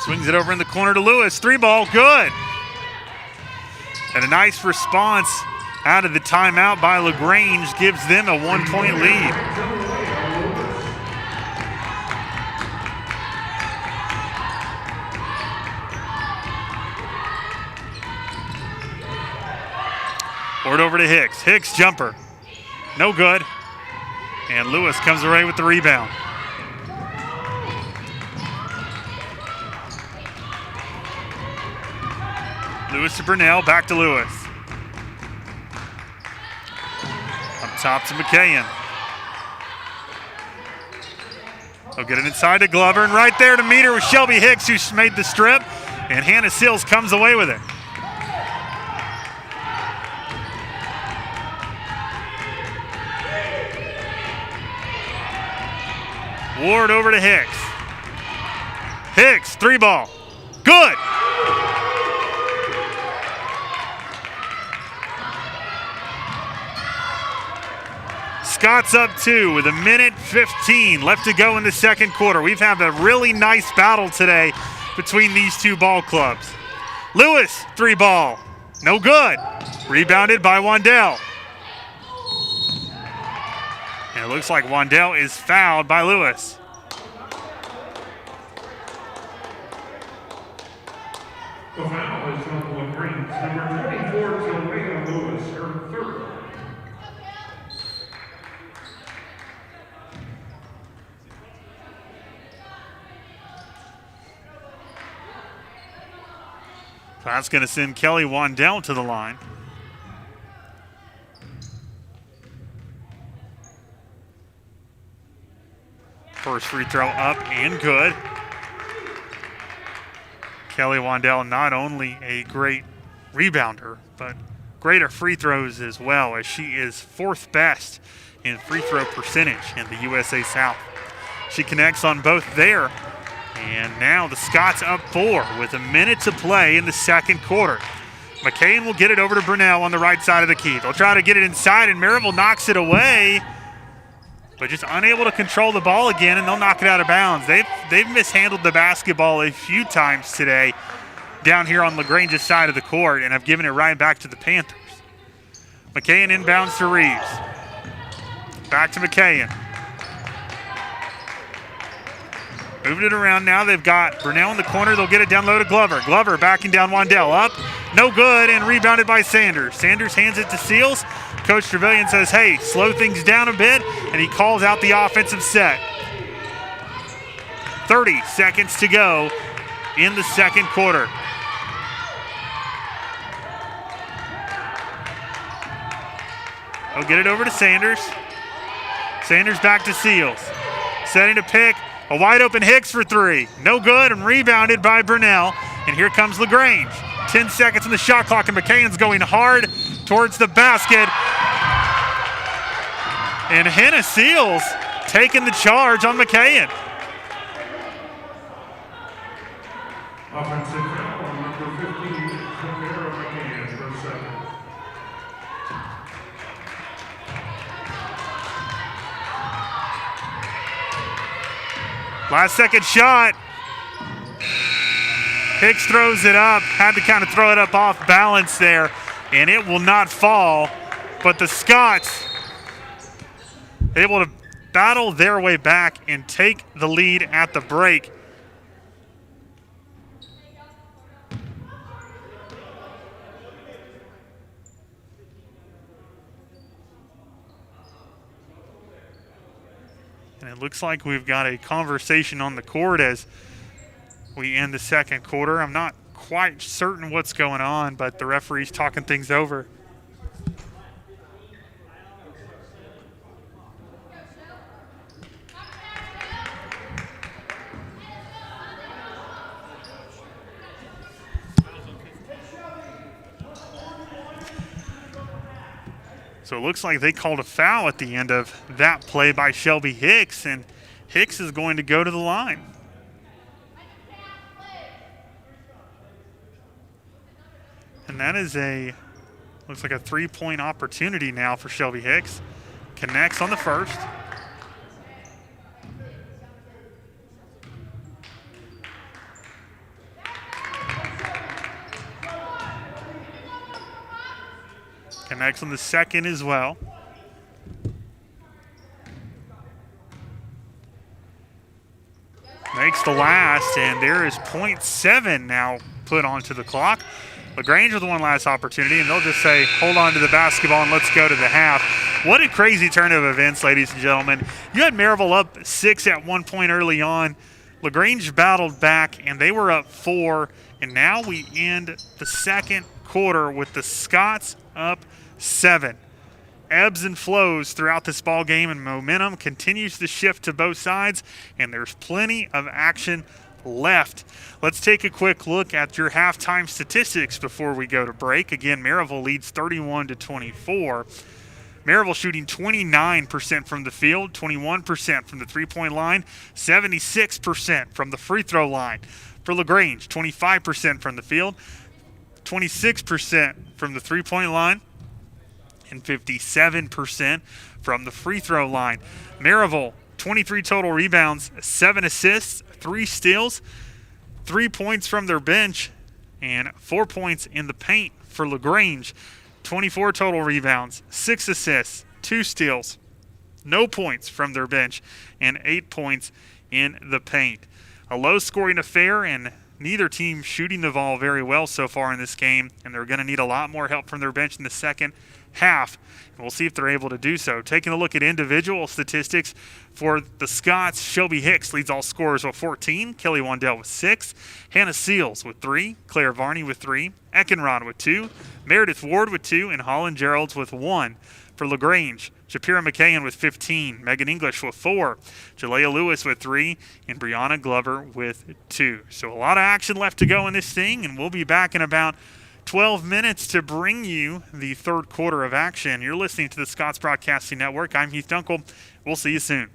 Speaker 1: Swings it over in the corner to Lewis. 3-ball, good. And a nice response out of the timeout by LaGrange gives them a 1-point lead. over to Hicks. Hicks jumper. No good. And Lewis comes away with the rebound. Lewis to Burnell, back to Lewis. Up top to McKayen. He'll get it inside to Glover, and right there to meet her with Shelby Hicks, who made the strip, and Hannah Seals comes away with it. Ward over to Hicks. Hicks, 3-ball. Good. Scott's up 2 with 1:15 left to go in the second quarter. We've had a really nice battle today between these two ball clubs. Lewis, 3-ball. No good. Rebounded by Wandell. And it looks like Wandell is fouled by Lewis.
Speaker 2: The foul is on LaGrange, number 24, Joanna Lewis, her third.
Speaker 1: That's going to send Kelly Wandell to the line. First free throw up and good. Kelly Wandell, not only a great rebounder, but great at free throws as well, as she is 4th best in free throw percentage in the USA South. She connects on both there. And now the Scots up 4 with 1 minute to play in the second quarter. McKayen will get it over to Burnell on the right side of the key. They'll try to get it inside, and Maryville knocks it away, but just unable to control the ball again, and they'll knock it out of bounds. They've mishandled the basketball a few times today down here on LaGrange's side of the court and have given it right back to the Panthers. McKayen inbounds to Reeves. Back to McKayen. Moving it around now. They've got Burnell in the corner. They'll get it down low to Glover. Glover backing down Wandell. Up. No good, and rebounded by Sanders. Sanders hands it to Seals. Coach Trevelyan says, hey, slow things down a bit, and he calls out the offensive set. 30 seconds to go in the second quarter. They'll get it over to Sanders. Sanders back to Seals. Setting to pick. A wide open Hicks for 3. No good, and rebounded by Burnell. And here comes LaGrange. 10 seconds on the shot clock, and McKayen's going hard towards the basket. And Hannah Seals taking the charge on McKayen.
Speaker 2: Offensive foul on number 15, Tamara McKayen, for 7.
Speaker 1: Last second shot. Hicks throws it up. Had to kind of throw it up off balance there, and it will not fall. But the Scots able to battle their way back and take the lead at the break. And it looks like we've got a conversation on the court as we end the second quarter. I'm not quite certain what's going on, but the referee's talking things over. So it looks like they called a foul at the end of that play by Shelby Hicks, and Hicks is going to go to the line. And that is looks like a 3-point opportunity now for Shelby Hicks. Connects on the first. Connects on the second as well. Makes the last, and there is .7 now put onto the clock. LaGrange with one last opportunity, and they'll just say, hold on to the basketball and let's go to the half. What a crazy turn of events, ladies and gentlemen. You had Maryville up 6 at one point early on. LaGrange battled back, and they were up 4. And now we end the second quarter with the Scots up 7. Ebbs and flows throughout this ball game, and momentum continues to shift to both sides, and there's plenty of action left. Let's take a quick look at your halftime statistics before we go to break. Again, Maryville leads 31-24. Maryville shooting 29% from the field, 21% from the three-point line, 76% from the free throw line. For LaGrange, 25% from the field, 26% from the three-point line, and 57% from the free throw line. Maryville, 23 total rebounds, 7 assists, 3 steals, 3 points from their bench, and 4 points in the paint. For LaGrange, 24 total rebounds, 6 assists, 2 steals, no points from their bench, and 8 points in the paint. A low-scoring affair, and neither team shooting the ball very well so far in this game, and they're going to need a lot more help from their bench in the second half. And we'll see if they're able to do so. Taking a look at individual statistics for the Scots, Shelby Hicks leads all scorers with 14, Kelly Wandell with 6, Hannah Seals with 3, Claire Varney with 3, Eckenrod with 2, Meredith Ward with 2, and Holland Geralds with 1. For LaGrange, Shapira McKayan with 15, Megan English with 4, Jalea Lewis with 3, and Brianna Glover with 2. So a lot of action left to go in this thing, and we'll be back in about 12 minutes to bring you the third quarter of action. You're listening to the Scots Broadcasting Network. I'm Heath Dunkel. We'll see you soon.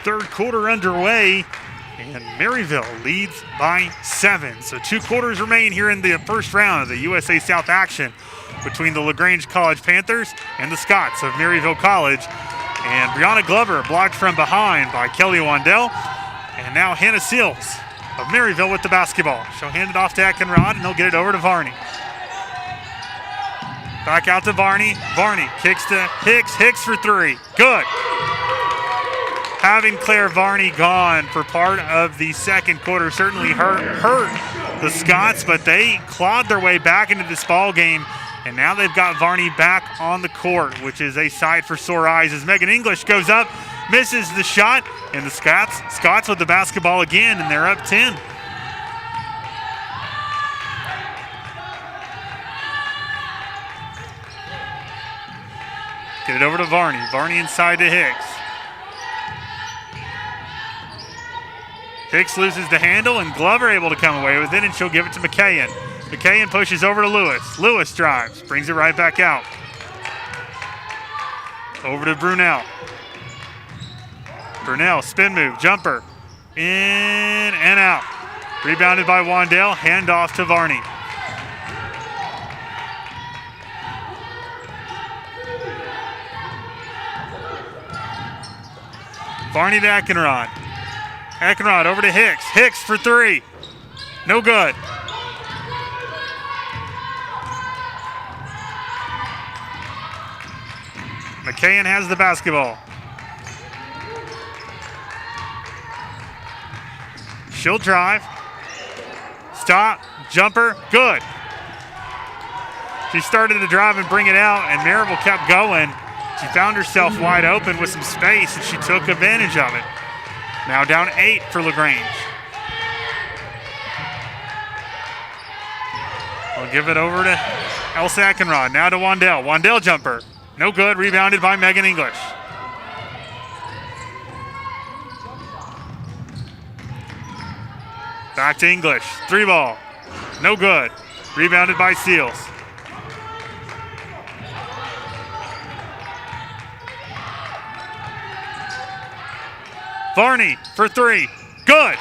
Speaker 1: third quarter underway, and Maryville leads by 7. So 2 quarters remain here in the first round of the USA South action between the LaGrange College Panthers and the Scots of Maryville College. And Brianna Glover blocked from behind by Kelly Wandell. And now Hannah Seals of Maryville with the basketball. She'll hand it off to Eckenrod, and they'll get it over to Varney. Back out to Varney. Varney kicks to Hicks. Hicks for 3. Good. Having Claire Varney gone for part of the second quarter certainly hurt the Scots, but they clawed their way back into this ball game, and now they've got Varney back on the court, which is a sight for sore eyes as Megan English goes up, misses the shot, and the Scots with the basketball again, and they're up 10. Get it over to Varney. Varney inside to Hicks. Hicks loses the handle, and Glover able to come away with it, and she'll give it to McKayen. McKayen pushes over to Lewis. Lewis drives, brings it right back out. Over to Brunel. Brunel, spin move, jumper. In and out. Rebounded by Wandell, handoff to Varney. Varney to Eckenrod. Eckenrod over to Hicks. Hicks for 3. No good. McKayen has the basketball. She'll drive. Stop. Jumper. Good. She started to drive and bring it out, and Maryville kept going. She found herself wide open with some space, and she took advantage of it. Now down 8 for LaGrange. We'll give it over to Elsa Eckenrod. Now to Wandell. Wandell jumper. No good. Rebounded by Megan English. Back to English. 3 ball. No good. Rebounded by Seals. Varney for 3. Good.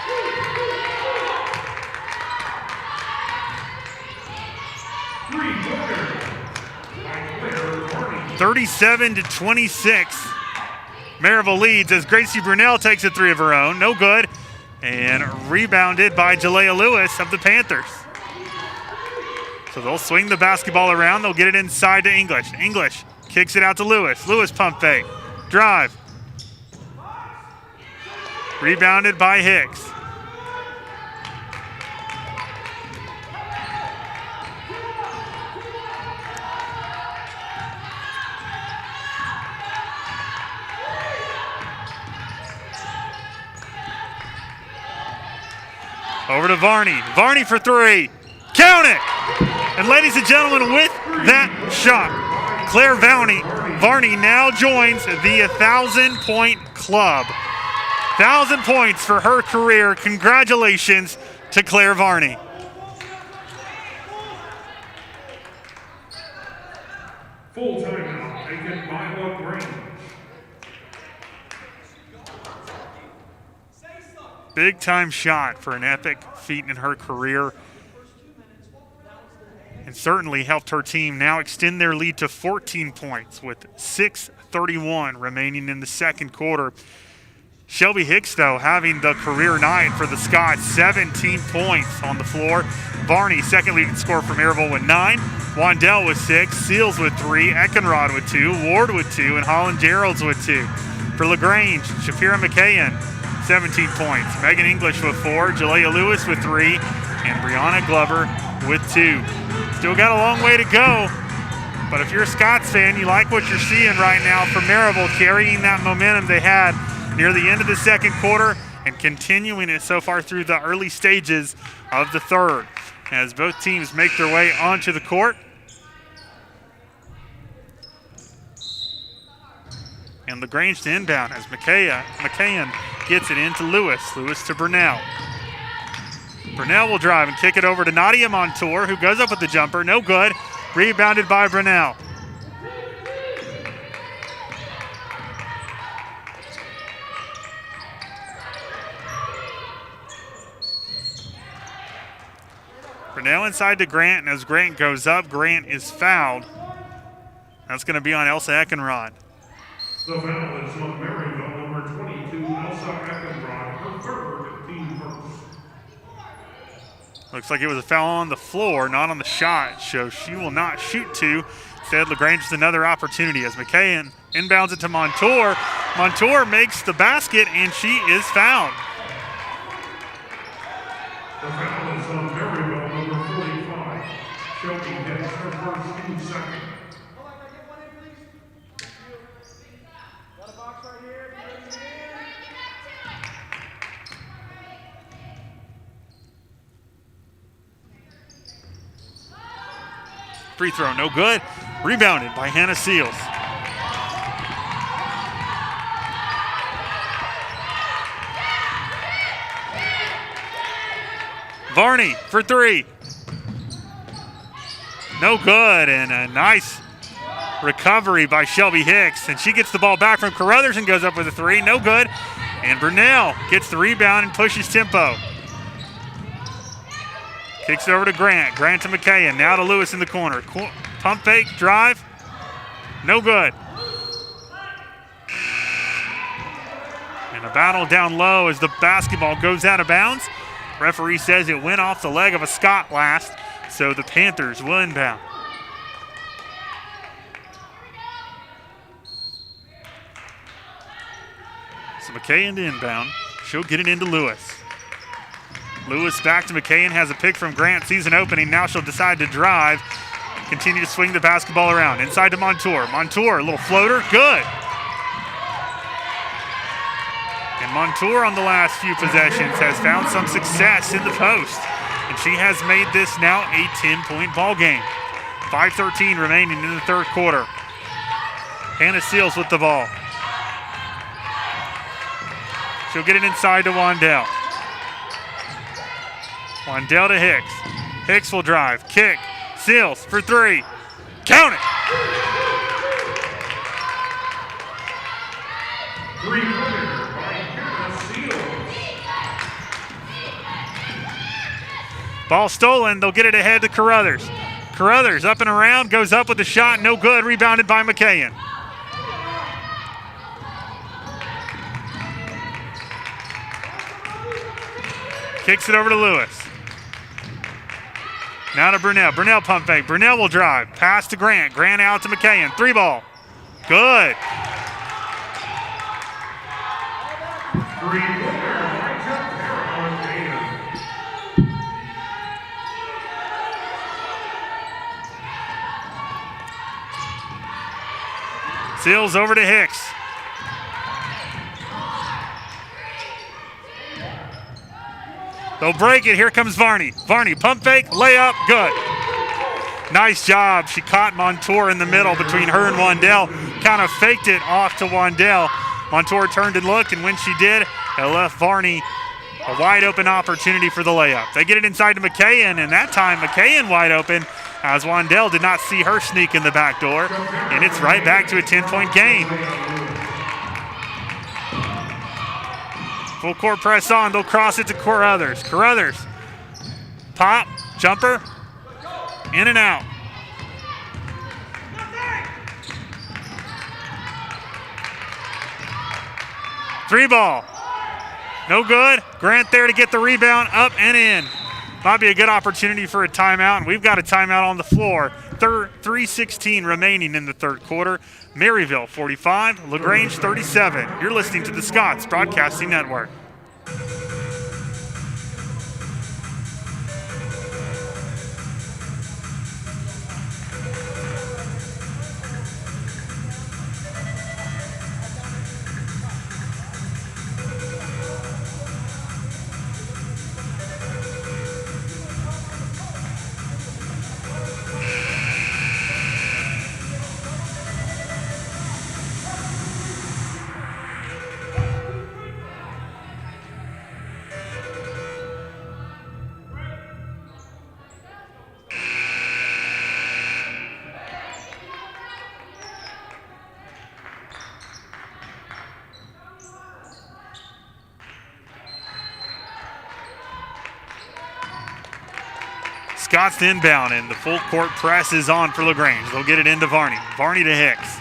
Speaker 1: Varney. 37-26. Maryville leads as Gracie Brunel takes a 3 of her own. No good. And rebounded by Jalea Lewis of the Panthers. So they'll swing the basketball around. They'll get it inside to English. English kicks it out to Lewis. Lewis pump fake. Drive. Rebounded by Hicks. Over to Varney. Varney for 3. Count it! And ladies and gentlemen, with that shot, Claire Varney now joins the 1,000-point club. 1,000 points for her career. Congratulations to Claire Varney.
Speaker 2: Full timeout taken by LaGrange.
Speaker 1: Big time shot for an epic feat in her career, and certainly helped her team now extend their lead to 14 points with 6:31 remaining in the second quarter. Shelby Hicks, though, having the career night for the Scots, 17 points on the floor. Varney, second leading scorer for Maryville with 9. Wandell with 6. Seals with 3. Eckenrod with 2. Ward with 2. And Holland Geralds with 2. For LaGrange, Shapira McKayen, 17 points. Megan English with 4. Jalea Lewis with 3. And Brianna Glover with 2. Still got a long way to go. But if you're a Scots fan, you like what you're seeing right now from Maryville, carrying that momentum they had near the end of the second quarter and continuing it so far through the early stages of the third as both teams make their way onto the court. And LaGrange to inbound as McKayen gets it into Lewis. Lewis to Brunel. Brunel will drive and kick it over to Nadia Montour, who goes up with the jumper. No good. Rebounded by Brunel. Brunel inside to Grant, and as Grant goes up, Grant is fouled. That's going to be on Elsa Eckenrod.
Speaker 2: The foul is on Maryville, number 22, Elsa Eckenrod, her third, team first.
Speaker 1: Looks like it was a foul on the floor, not on the shot, so she will not shoot two. Instead, LaGrange has another opportunity as McKayen inbounds it to Montour. Montour makes the basket, and she is fouled.
Speaker 2: The foul is on Maryville, number 45, Shelby Hicks, her first, team second.
Speaker 1: Free throw, no good. Rebounded by Hannah Seals. Varney for three. No good, and a nice recovery by Shelby Hicks. And she gets the ball back from Carruthers and goes up with a three. No good. And Brunel gets the rebound and pushes tempo. Kicks it over to Grant. Grant to McKayen. Now to Lewis in the corner. Pump fake, drive. No good. And a battle down low as the basketball goes out of bounds. Referee says it went off the leg of a Scott last, so the Panthers will inbound. So McKayen to inbound. She'll get it into Lewis. Lewis back to McKayen, has a pick from Grant, sees an opening. Now she'll decide to drive. Continue to swing the basketball around. Inside to Montour. Montour, a little floater, good. And Montour on the last few possessions has found some success in the post. And she has made this now a 10-point ball game. 5:13 remaining in the third quarter. Hannah Seals with the ball. She'll get it inside to Wandell. Wandell to Hicks. Hicks will drive. Kick. Seals for three. Count it.
Speaker 2: Three-pointer by Hannah Seals.
Speaker 1: Ball stolen. They'll get it ahead to Carruthers. Carruthers up and around. Goes up with the shot. No good. Rebounded by McKayen. Kicks it over to Lewis. Now to Brunel. Brunel pump fake. Brunel will drive. Pass to Grant. Grant out to McKayen. Three ball. Good.
Speaker 2: Three-pointer by
Speaker 1: Seals over to Hicks. They'll break it. Here comes Varney. Varney, pump fake, layup, good. Nice job. She caught Montour in the middle between her and Wandell. Kind of faked it off to Wandell. Montour turned and looked, and when she did, it left Varney a wide open opportunity for the layup. They get it inside to McKayen, and that time McKayen wide open as Wandell did not see her sneak in the back door, and it's right back to a 10-point game. Full court press on. They'll cross it to Carruthers. Carruthers. Pop. Jumper. In and out. Three ball. No good. Grant there to get the rebound. Up and in. Might be a good opportunity for a timeout, and we've got a timeout on the floor. 3:16 remaining in the third quarter. Maryville 45, LaGrange 37. You're listening to the Scots Broadcasting Network. Scott's inbound, and the full court press is on for LaGrange. They'll get it into Varney. Varney to Hicks.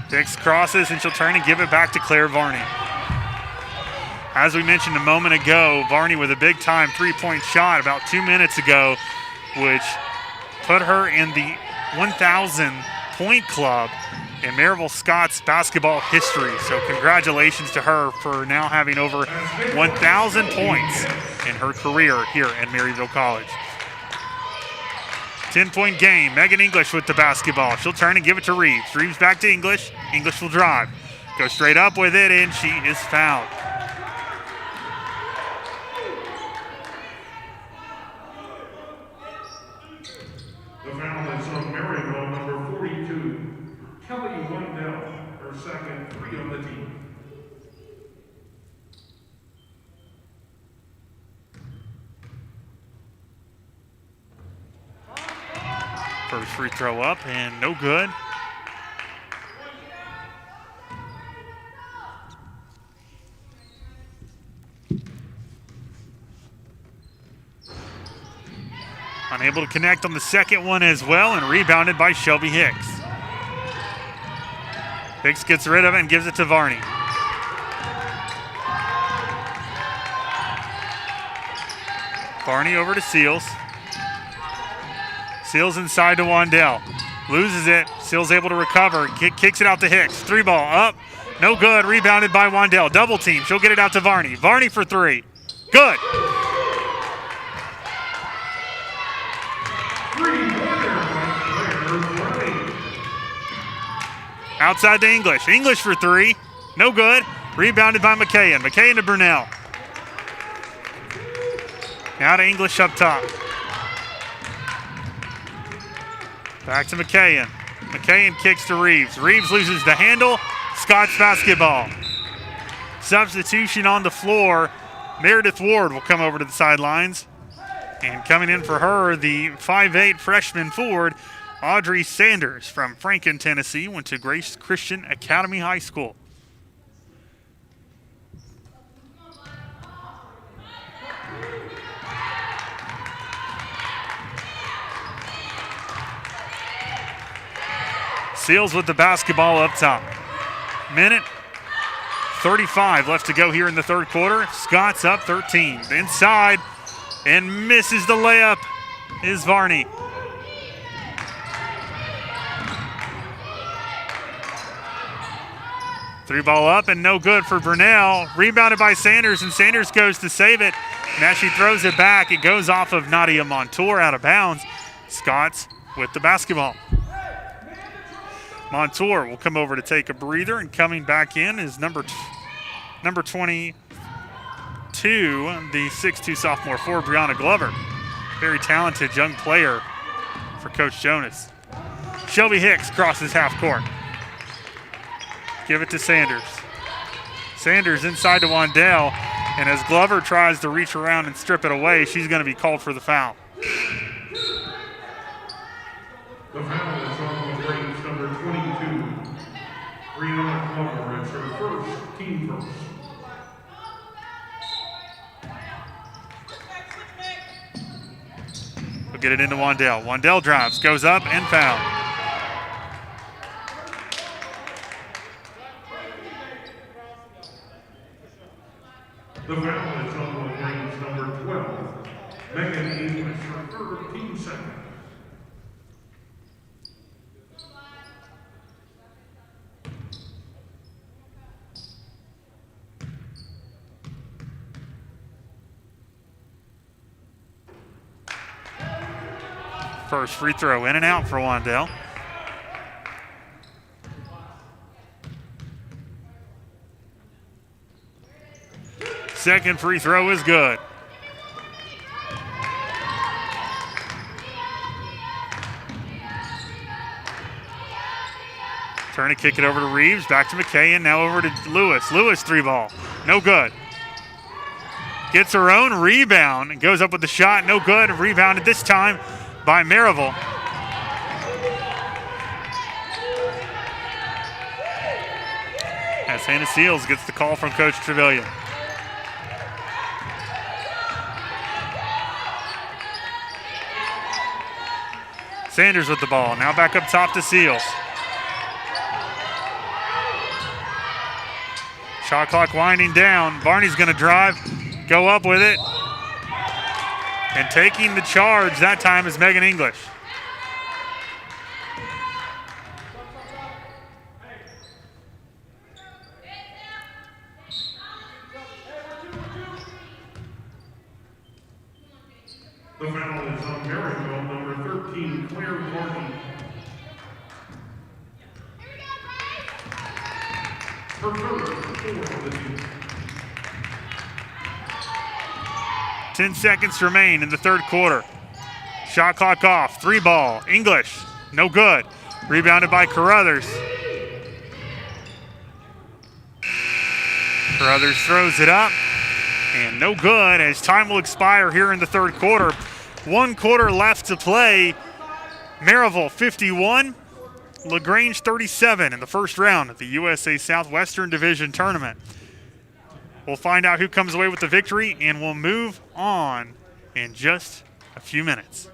Speaker 1: Hicks crosses, and she'll turn and give it back to Claire Varney. As we mentioned a moment ago, Varney with a big-time three-point shot about 2 minutes ago, which put her in the 1,000-point club in Maryville Scott's basketball history. So congratulations to her for now having over 1,000 points in her career here at Maryville College. 10-point game. Megan English with the basketball. She'll turn and give it to Reeves. Reeves back to English. English will drive. Go straight up with it, and she is fouled.
Speaker 2: The foul is on Maryville, number 42, Kelly Wendell, her second, 3 on the team.
Speaker 1: First free throw up, and no good. Unable to connect on the second one as well, and rebounded by Shelby Hicks. Hicks gets rid of it and gives it to Varney. Varney over to Seals. Seals inside to Wandell. Loses it. Seals able to recover. Kicks it out to Hicks. 3-ball up. No good. Rebounded by Wandell. Double team. She'll get it out to Varney. Varney for 3. Good. Outside to English. English for 3. No good. Rebounded by McKayen. McKayen to Burnell. Now to English up top. Back to McKayen. McKayen kicks to Reeves. Reeves loses the handle. Scott's basketball. Substitution on the floor. Meredith Ward will come over to the sidelines. And coming in for her, the 5'8" freshman forward, Audrey Sanders from Franklin, Tennessee, went to Grace Christian Academy High School. Seals with the basketball up top. Minute 35 left to go here in the third quarter. Scott's up 13. Inside and misses the layup is Varney. Three ball up and no good for Burnell. Rebounded by Sanders, and Sanders goes to save it. Now she throws it back. It goes off of Nadia Montour out of bounds. Scott's with the basketball. Montour will come over to take a breather, and coming back in is number 22, the 6'2" sophomore forward, Brianna Glover. Very talented young player for Coach Jonas. Shelby Hicks crosses half court. Give it to Sanders. Sanders inside to Wandell, and as Glover tries to reach around and strip it away, she's going to be called for the foul.
Speaker 2: The foul is on LaGrange, number 22. Brianna Glover, it's her first, team first.
Speaker 1: We'll get it into Wandell. Wandell drives, goes up, and foul.
Speaker 2: The foul is on LaGrange, number 12. Megan English, her third, team second.
Speaker 1: First free throw in and out for Wandell. Second free throw is good. Turn to kick it over to Reeves, back to McKayen, now over to Lewis. Lewis 3-ball, no good. Gets her own rebound and goes up with the shot, no good. Rebounded this time by Maryville. As Hannah Seals gets the call from Coach Trevelyan. Sanders with the ball. Now back up top to Seals. Shot clock winding down. Barney's going to drive, go up with it. And taking the charge that time is Megan English.
Speaker 2: The foul is on Maryville, number 13, Claire Barney. Her third, 4 of the team.
Speaker 1: 10 seconds remain in the third quarter. Shot clock off. 3 ball. English. No good. Rebounded by Carruthers. Carruthers throws it up. And no good as time will expire here in the third quarter. 1 quarter left to play. Maryville 51. LaGrange 37 in the first round of the USA Southwestern Division Tournament. We'll find out who comes away with the victory, and we'll move on in just a few minutes.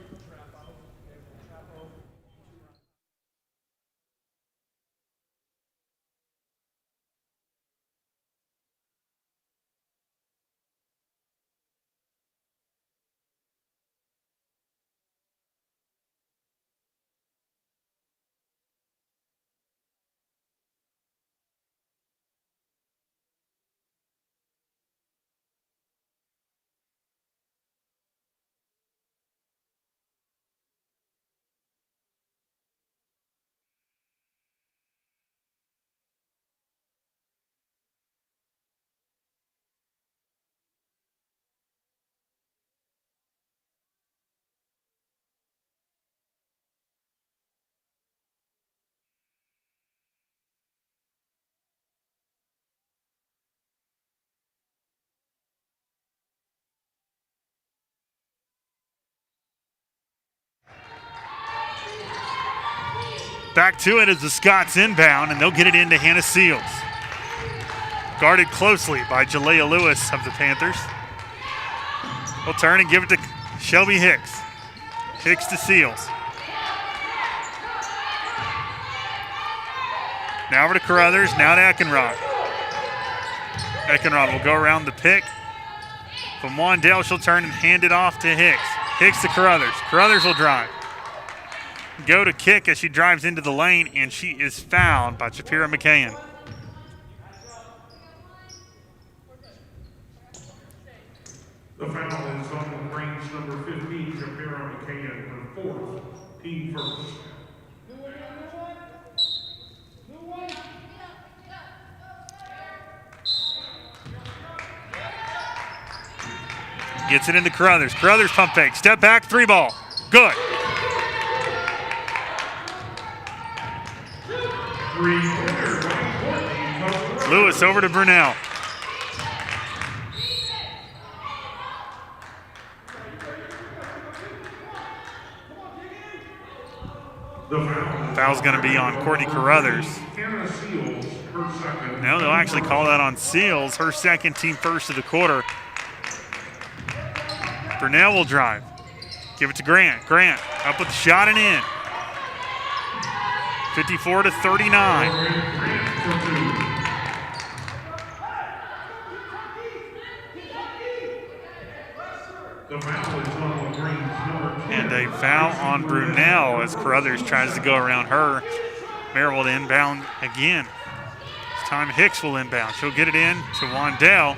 Speaker 1: Back to it as the Scots inbound, and they'll get it into Hannah Seals. Guarded closely by Jalea Lewis of the Panthers. We'll turn and give it to Shelby Hicks. Hicks to Seals. Now over to Carruthers, now to Eckenrod. Eckenrod will go around the pick. From Wandale, she'll turn and hand it off to Hicks. Hicks to Carruthers. Carruthers will drive. Go to kick as she drives into the lane, and she is fouled by Shapira McCann.
Speaker 2: The foul is on LaGrange, number 15, Shapira McCann, her 4th, team first.
Speaker 1: Gets it into Carruthers. Carruthers pump fake. Step back, 3 ball. Good. Lewis over to Brunel. Foul's going to be on Courtney Carruthers. No, they'll actually call that on Seals, her second, team first of the quarter. Brunel will drive. Give it to Grant. Grant up with the shot and in. 54-39. And a foul on Brunel as Carruthers tries to go around her. Maryville to inbound again. This time Hicks will inbound. She'll get it in to Wandale.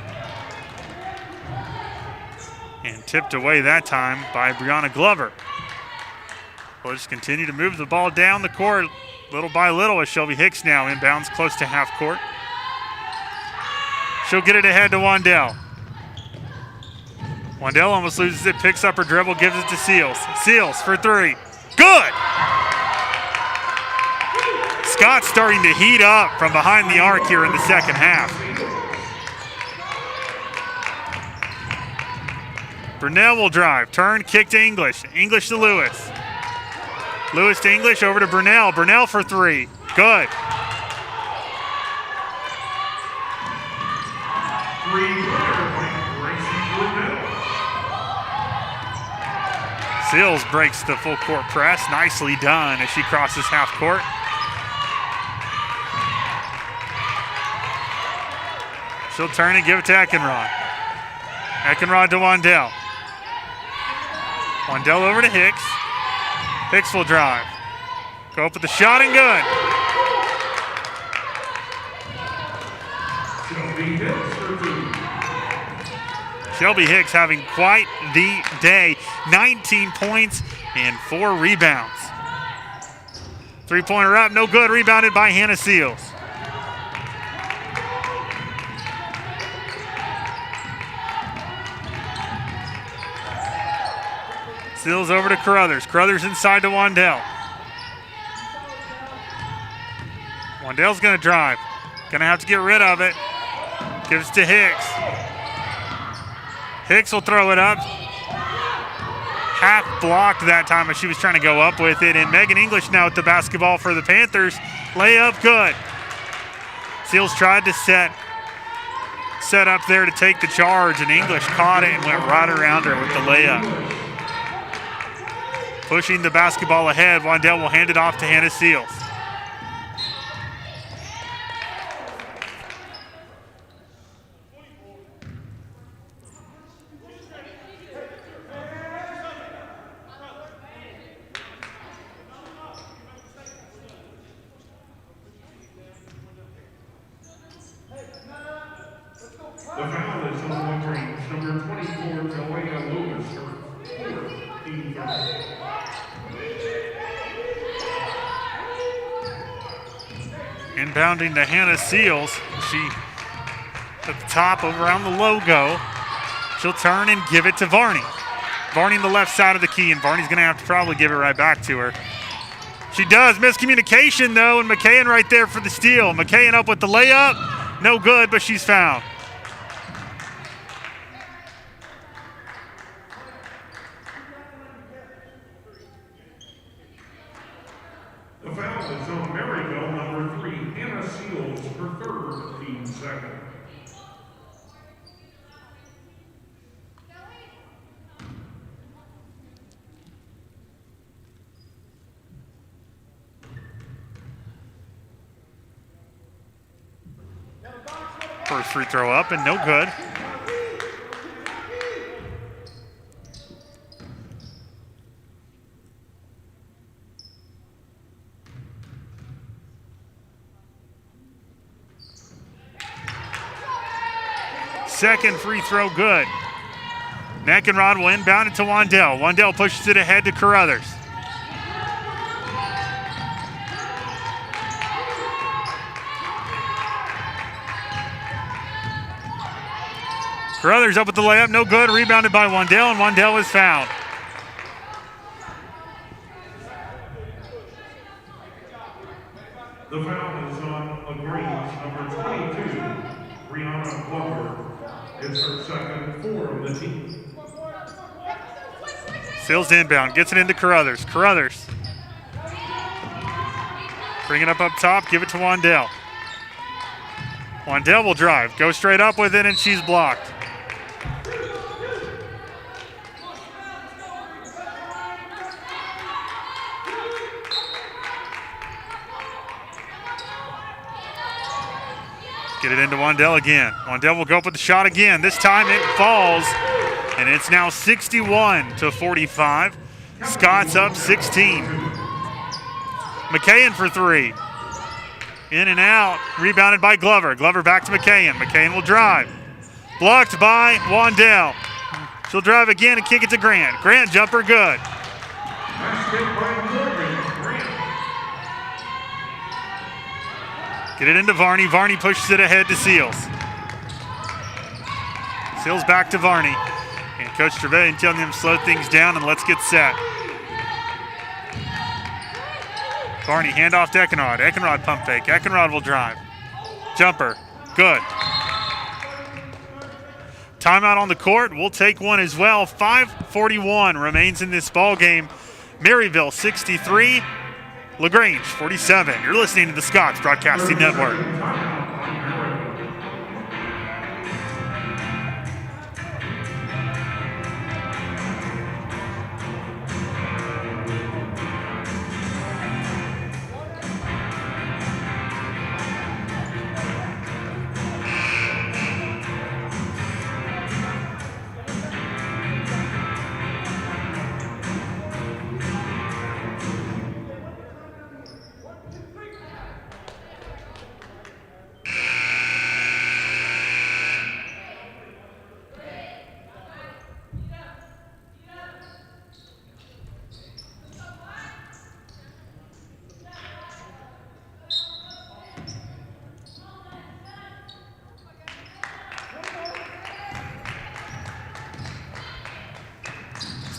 Speaker 1: And tipped away that time by Brianna Glover. We'll just continue to move the ball down the court little by little as Shelby Hicks now inbounds close to half court. She'll get it ahead to Wandale. Wandale almost loses it, picks up her dribble, gives it to Seals. Seals for 3. Good! Scott's starting to heat up from behind the arc here in the second half. Brunel will drive, turn, kick to English. English to Lewis. Lewis to English, over to Brunel. Brunel for 3. Good. Seals breaks the full court press. Nicely done as she crosses half court. She'll turn and give it to Eckenrod. Eckenrod to Wandell. Wandell over to Hicks. Hicks will drive. Go up with the shot and good. Shelby Hicks having quite the day. 19 points and 4 rebounds. Three-pointer up, no good. Rebounded by Hannah Seals. Seals over to Carruthers. Carruthers inside to Wandell. Wandell's going to drive. Going to have to get rid of it. Gives to Hicks. Hicks will throw it up. Half blocked that time as she was trying to go up with it. And Megan English now with the basketball for the Panthers. Layup good. Seals tried to set up there to take the charge, and English caught it and went right around her with the layup. Pushing the basketball ahead, Wandell will hand it off to Hannah Seals.
Speaker 2: The foul is on LaGrange, number 24, Delaney Lewis, her 4th team foul.
Speaker 1: Inbounding to Hannah Seals. She at the top over around the logo. She'll turn and give it to Varney. Varney on the left side of the key, and Varney's going to have to probably give it right back to her. She does. Miscommunication, though, and McKayen right there for the steal. McKayen up with the layup. No good, but she's fouled.
Speaker 2: The foul is on Maryville, number 3, Hannah Seals, her 3rd, team 2nd.
Speaker 1: First free throw up and no good. Second free throw good. Eckenrod will inbound it to Wandell. Wandell pushes it ahead to Carruthers. Carruthers up with the layup, no good. Rebounded by Wandell, and Wandell is fouled.
Speaker 2: The foul is on LaGrange, number 22, Brianna Glover. It's her 2nd, 4 of the team.
Speaker 1: Seals inbound, gets it into Carruthers. Carruthers. Bring it up top, give it to Wandell. Wandell will drive, go straight up with it, and she's blocked. Get it into Wandell again. Wandell will go up with the shot again. This time it falls, and it's now 61-45. Scott's up 16. McKayen for 3. In and out, rebounded by Glover. Glover back to McKayen. McKayen will drive. Blocked by Wandell. She'll drive again and kick it to Grant. Grant jumper good. Get it into Varney. Varney pushes it ahead to Seals. Seals back to Varney. And Coach Trevelyan telling him to slow things down and let's get set. Varney, handoff to Eckenrod. Eckenrod pump fake. Eckenrod will drive. Jumper. Good. Timeout on the court. We'll take one as well. 5:41 remains in this ball game. Maryville 63. LaGrange 47. You're listening to the Scots Broadcasting Network.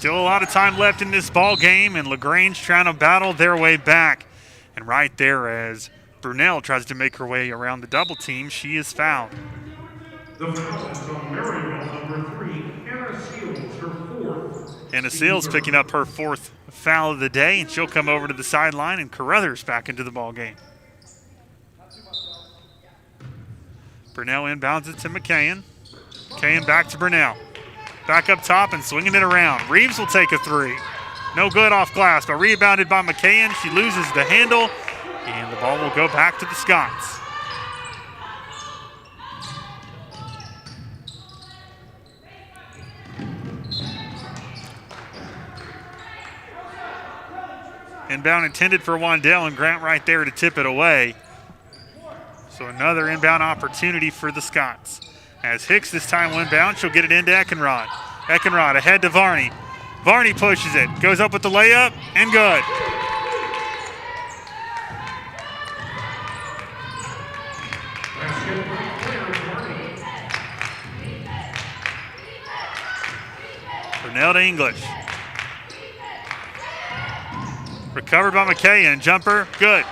Speaker 1: Still a lot of time left in this ball game, and LaGrange trying to battle their way back. And right there, as Brunel tries to make her way around the double team, she is fouled.
Speaker 2: The foul is on Maryville, number 3, Anna Seals, her 4th.
Speaker 1: Anna Seals picking up her 4th foul of the day, and she'll come over to the sideline, and Carruthers back into the ball game. Brunel inbounds it to McCain. McCain back to Brunel. Back up top and swinging it around. Reeves will take a 3. No good off glass, but rebounded by McCain. She loses the handle, and the ball will go back to the Scots. Inbound intended for Wandell, and Grant right there to tip it away. So another inbound opportunity for the Scots. As Hicks this time will inbound, she'll get it into Eckenrod. Eckenrod ahead to Varney. Varney pushes it, goes up with the layup, and good. Brunel to English. Recovered by McKay, and jumper, good.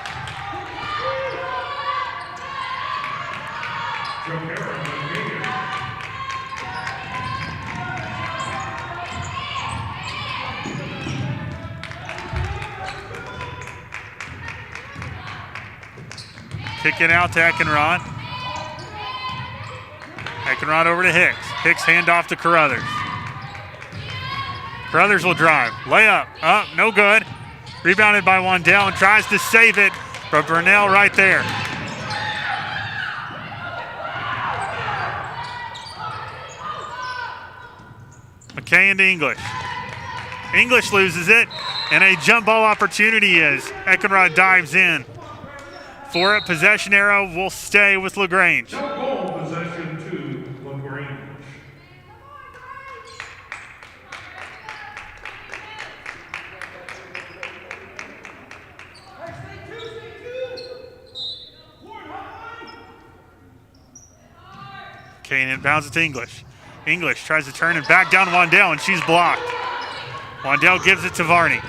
Speaker 1: Kick it out to Eckenrod. Eckenrod over to Hicks. Hicks handoff to Carruthers. Carruthers will drive. Layup. Up, no good. Rebounded by Wandell and tries to save it, but Brunel right there. McKay into English. English loses it, and a jump ball opportunity as Eckenrod dives in. For it, possession arrow will stay with LaGrange.
Speaker 2: Jump ball possession to LaGrange.
Speaker 1: Kane inbounds it to English. English tries to turn and back down Wandell, and she's blocked. Wandell gives it to Varney.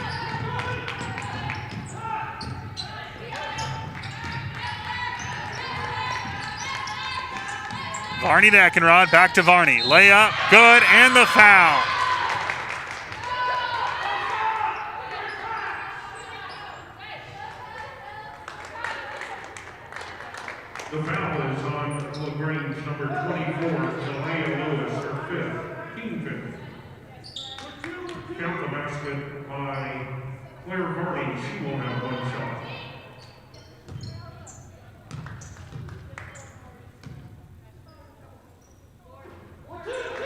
Speaker 1: Varney to Eckenrod, back to Varney. Layup, good, and the foul.
Speaker 2: The foul is on LaGrange, number 24, Zelaya Lewis, her 5th, team 5th. Count the basket by Claire Varney. She will have 1 shot.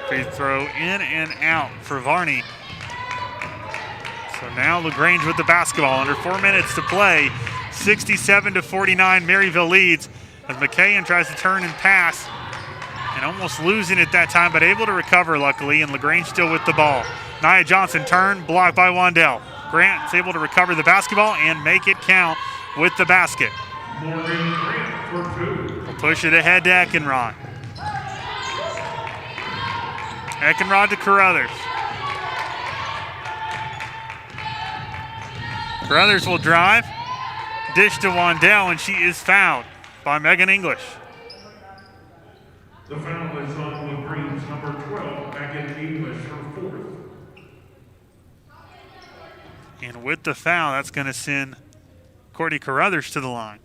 Speaker 1: Free throw in and out for Varney. So now LaGrange with the basketball. Under 4 minutes to play. 67-49, Maryville leads as McKayan tries to turn and pass. And almost losing it that time, but able to recover luckily, and LaGrange still with the ball. Nia Johnson turn, blocked by Wandell. Grant's able to recover the basketball and make it count with the basket.
Speaker 2: Morgan Grant for 2.
Speaker 1: We'll push it ahead to Eckenrod. Eckenrod to Carruthers. Carruthers will drive. Dish to Wandell, and she is fouled by Megan English.
Speaker 2: The foul is on LaGrange, number 12, Megan English, her 4th.
Speaker 1: And with the foul, that's going to send Courtney Carruthers to the line.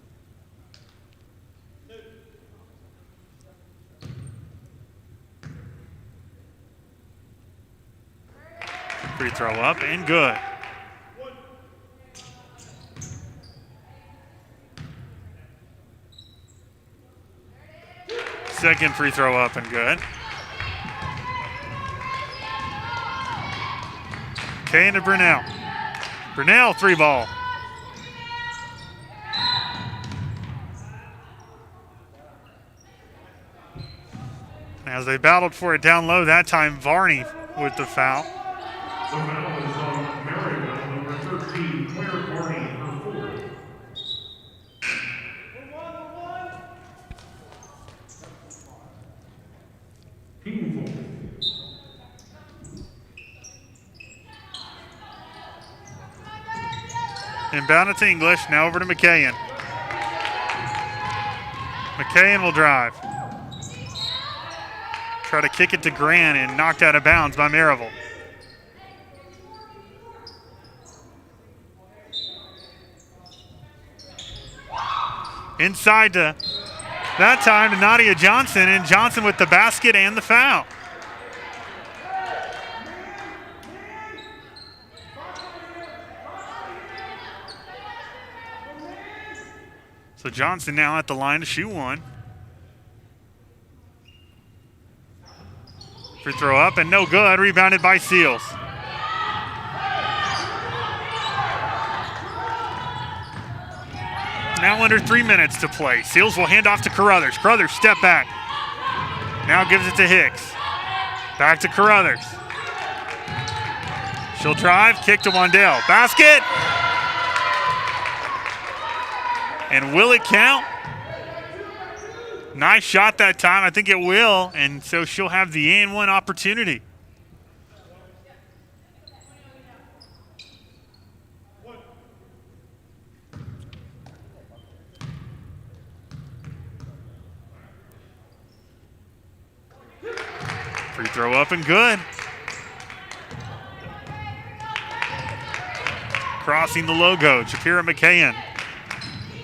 Speaker 1: Free throw up and good. Second free throw up and good. Kane to Brunel. Brunel, 3 ball. As they battled for it down low, that time Varney with the foul.
Speaker 2: The foul is on Maryville, number 13, Claire Varney, her 4th. Team 4.
Speaker 1: Inbound it to English. Now over to McKayen. McKayen will drive. Try to kick it to Grant and knocked out of bounds by Maryville. Inside to, that time, to Nadia Johnson, and Johnson with the basket and the foul. So Johnson now at the line to shoot one. Free throw up and no good, rebounded by Seals. Now under 3 minutes to play. Seals will hand off to Carruthers. Carruthers step back. Now gives it to Hicks. Back to Carruthers. She'll drive, kick to Wandale. Basket! And will it count? Nice shot that time. I think it will. And so she'll have the and-one opportunity. Free throw up and good. Crossing the logo, Shapira McKayen.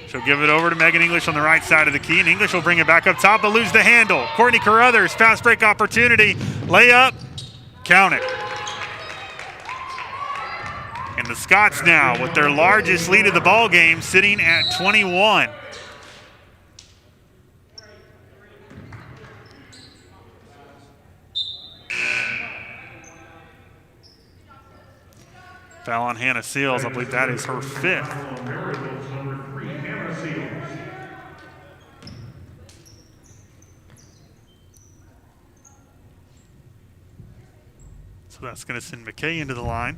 Speaker 1: She'll give it over to Megan English on the right side of the key, and English will bring it back up top, but lose the handle. Courtney Carruthers, fast break opportunity. Layup, count it. And the Scots now with their largest lead of the ball game, sitting at 21. Foul on Hannah Seals. I believe that is her fifth. So that's going to send McKay into the line.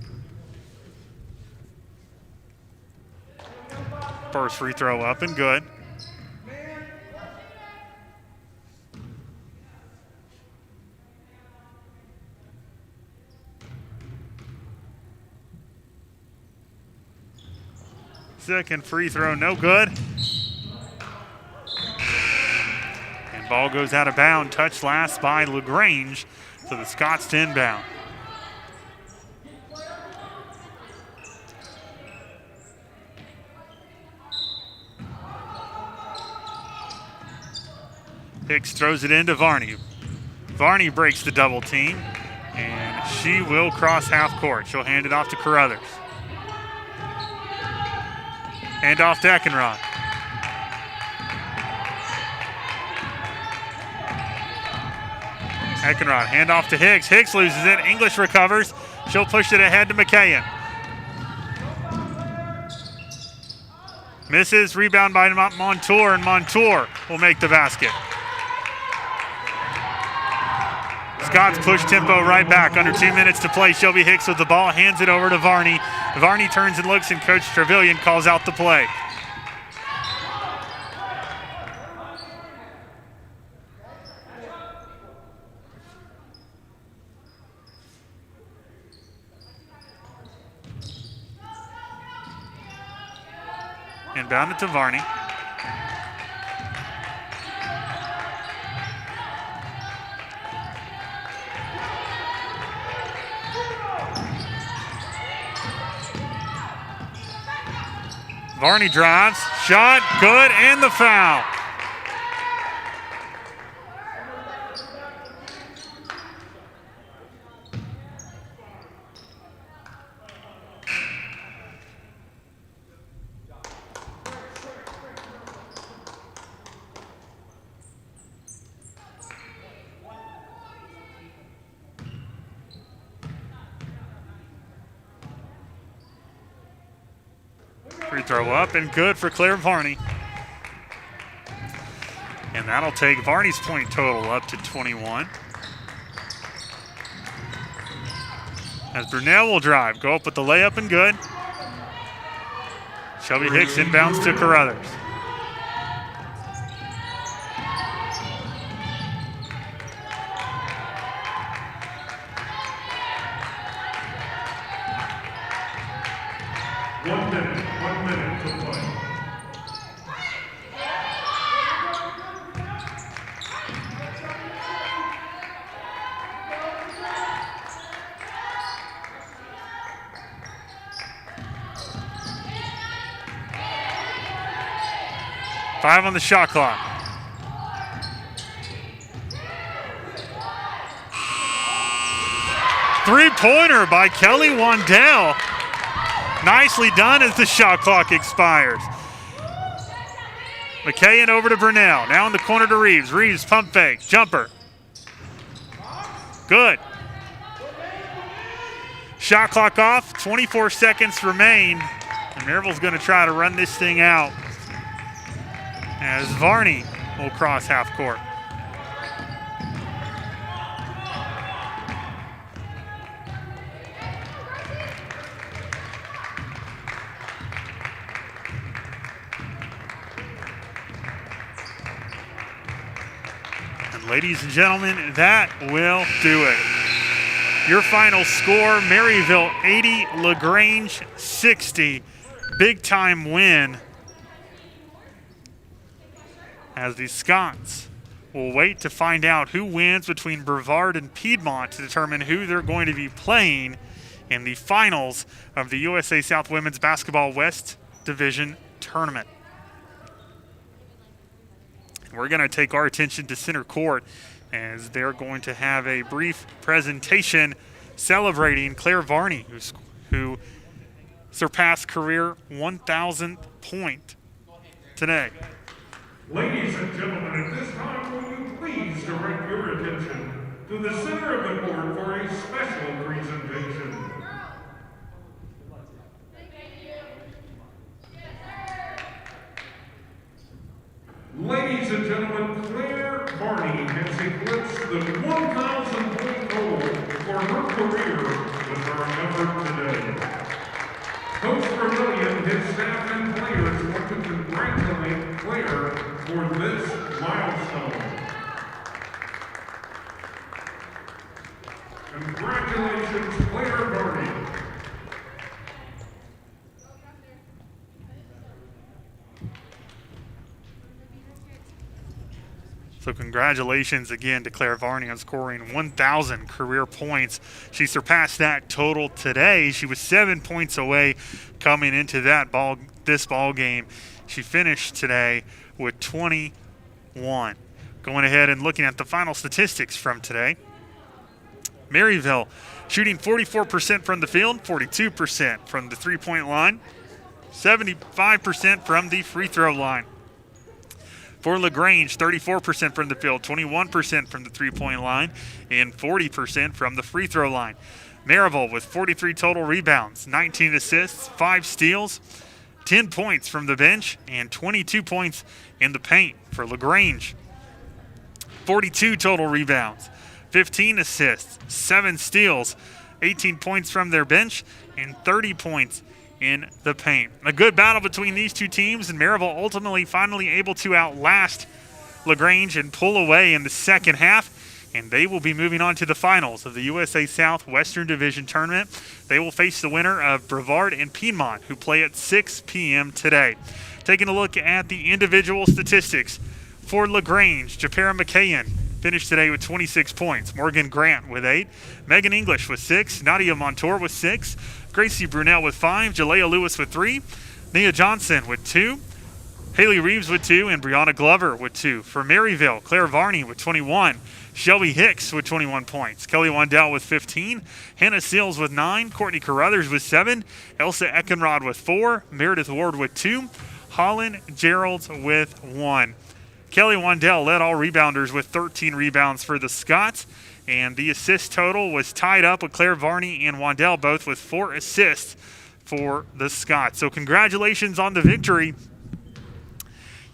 Speaker 1: First free throw up and good. Second free throw, no good. And ball goes out of bounds. Touched last by LaGrange. So the Scots to inbound. Hicks throws it into Varney. Varney breaks the double team, and she will cross half court. She'll hand it off to Carruthers. Hand off to Eckenrod. Eckenrod, hand off to Hicks. Hicks loses it. English recovers. She'll push it ahead to McKayen. Misses, rebound by Montour, and Montour will make the basket. Scots push tempo right back. Under 2 minutes to play. Shelby Hicks with the ball, hands it over to Varney. Varney turns and looks, and Coach Trevelyan calls out the play. Inbound it to Varney. Varney drives, shot, good, and the foul. Free throw up and good for Claire Varney. And that'll take Varney's point total up to 21. As Brunel will drive, go up with the layup and good. Shelby Hicks inbounds to Carruthers.
Speaker 2: One minute. 1 minute to play.
Speaker 1: Five on the shot clock. Three-pointer by Kelly Wandell. Nicely done as the shot clock expires. McKayen over to Burnell. Now in the corner to Reeves. Reeves pump fake. Jumper. Good. Shot clock off. 24 seconds remain. And Maryville's going to try to run this thing out as Varney will cross half court. Ladies and gentlemen, that will do it. Your final score, Maryville 80, LaGrange 60. Big time win as the Scots will wait to find out who wins between Brevard and Piedmont to determine who they're going to be playing in the finals of the USA South Women's Basketball West Division Tournament. We're going to take our attention to center court as they're going to have a brief presentation celebrating Claire Varney, who surpassed career 1,000th point today.
Speaker 2: Ladies and gentlemen, at this time, will you please direct your attention to the center of the court for a special presentation. Ladies and gentlemen, Claire Varney has eclipsed the 1,000 point goal for her career with her effort today. Coach Vermillion, his staff and players want to congratulate Claire for this milestone. Congratulations, Claire Varney.
Speaker 1: So congratulations again to Claire Varney on scoring 1,000 career points. She surpassed that total today. She was 7 points away coming into this ball game. She finished today with 21. Going ahead and looking at the final statistics from today. Maryville shooting 44% from the field, 42% from the three-point line, 75% from the free throw line. For LaGrange, 34% from the field, 21% from the three-point line, and 40% from the free throw line. Maryville with 43 total rebounds, 19 assists, 5 steals, 10 points from the bench, and 22 points in the paint. For LaGrange, 42 total rebounds, 15 assists, 7 steals, 18 points from their bench, and 30 points in the paint. A good battle between these two teams, and Maryville ultimately finally able to outlast LaGrange and pull away in the second half, and they will be moving on to the finals of the USA South Western Division Tournament. They will face the winner of Brevard and Piedmont, who play at 6 p.m. today. Taking a look at the individual statistics for LaGrange, Japera McKayen finished today with 26 points. Morgan Grant with 8. Megan English with 6. Nadia Montour with 6. Gracie Brunel with 5. Jalea Lewis with 3. Nia Johnson with 2. Haley Reeves with 2. And Brianna Glover with 2. For Maryville, Claire Varney with 21. Shelby Hicks with 21 points. Kelly Wandell with 15. Hannah Seals with 9. Courtney Carruthers with 7. Elsa Eckenrod with 4. Meredith Ward with 2. Holland Geralds with 1. Kelly Wandell led all rebounders with 13 rebounds for the Scots, and the assist total was tied up with Claire Varney and Wandell both with 4 assists for the Scots. So congratulations on the victory.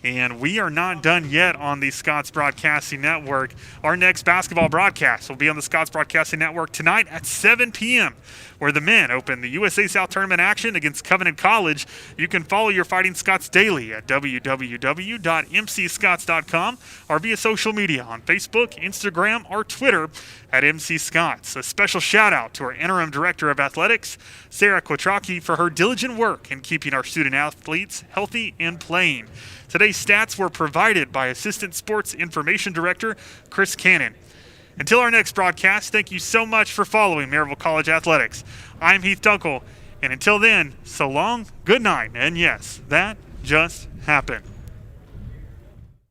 Speaker 1: And we are not done yet on the Scott's Broadcasting Network. Our next basketball broadcast will be on the Scott's Broadcasting Network tonight at 7 p.m., where the men open the USA South Tournament action against Covenant College. You can follow your Fighting Scots daily at www.mcscots.com or via social media on Facebook, Instagram, or Twitter at MC Scots. A special shout out to our Interim Director of Athletics, Sarah Kwatraki, for her diligent work in keeping our student athletes healthy and playing. Today's stats were provided by Assistant Sports Information Director Chris Cannon. Until our next broadcast, thank you so much for following Maryville College Athletics. I'm Heath Dunkel, and until then, so long, good night, and yes, that just happened.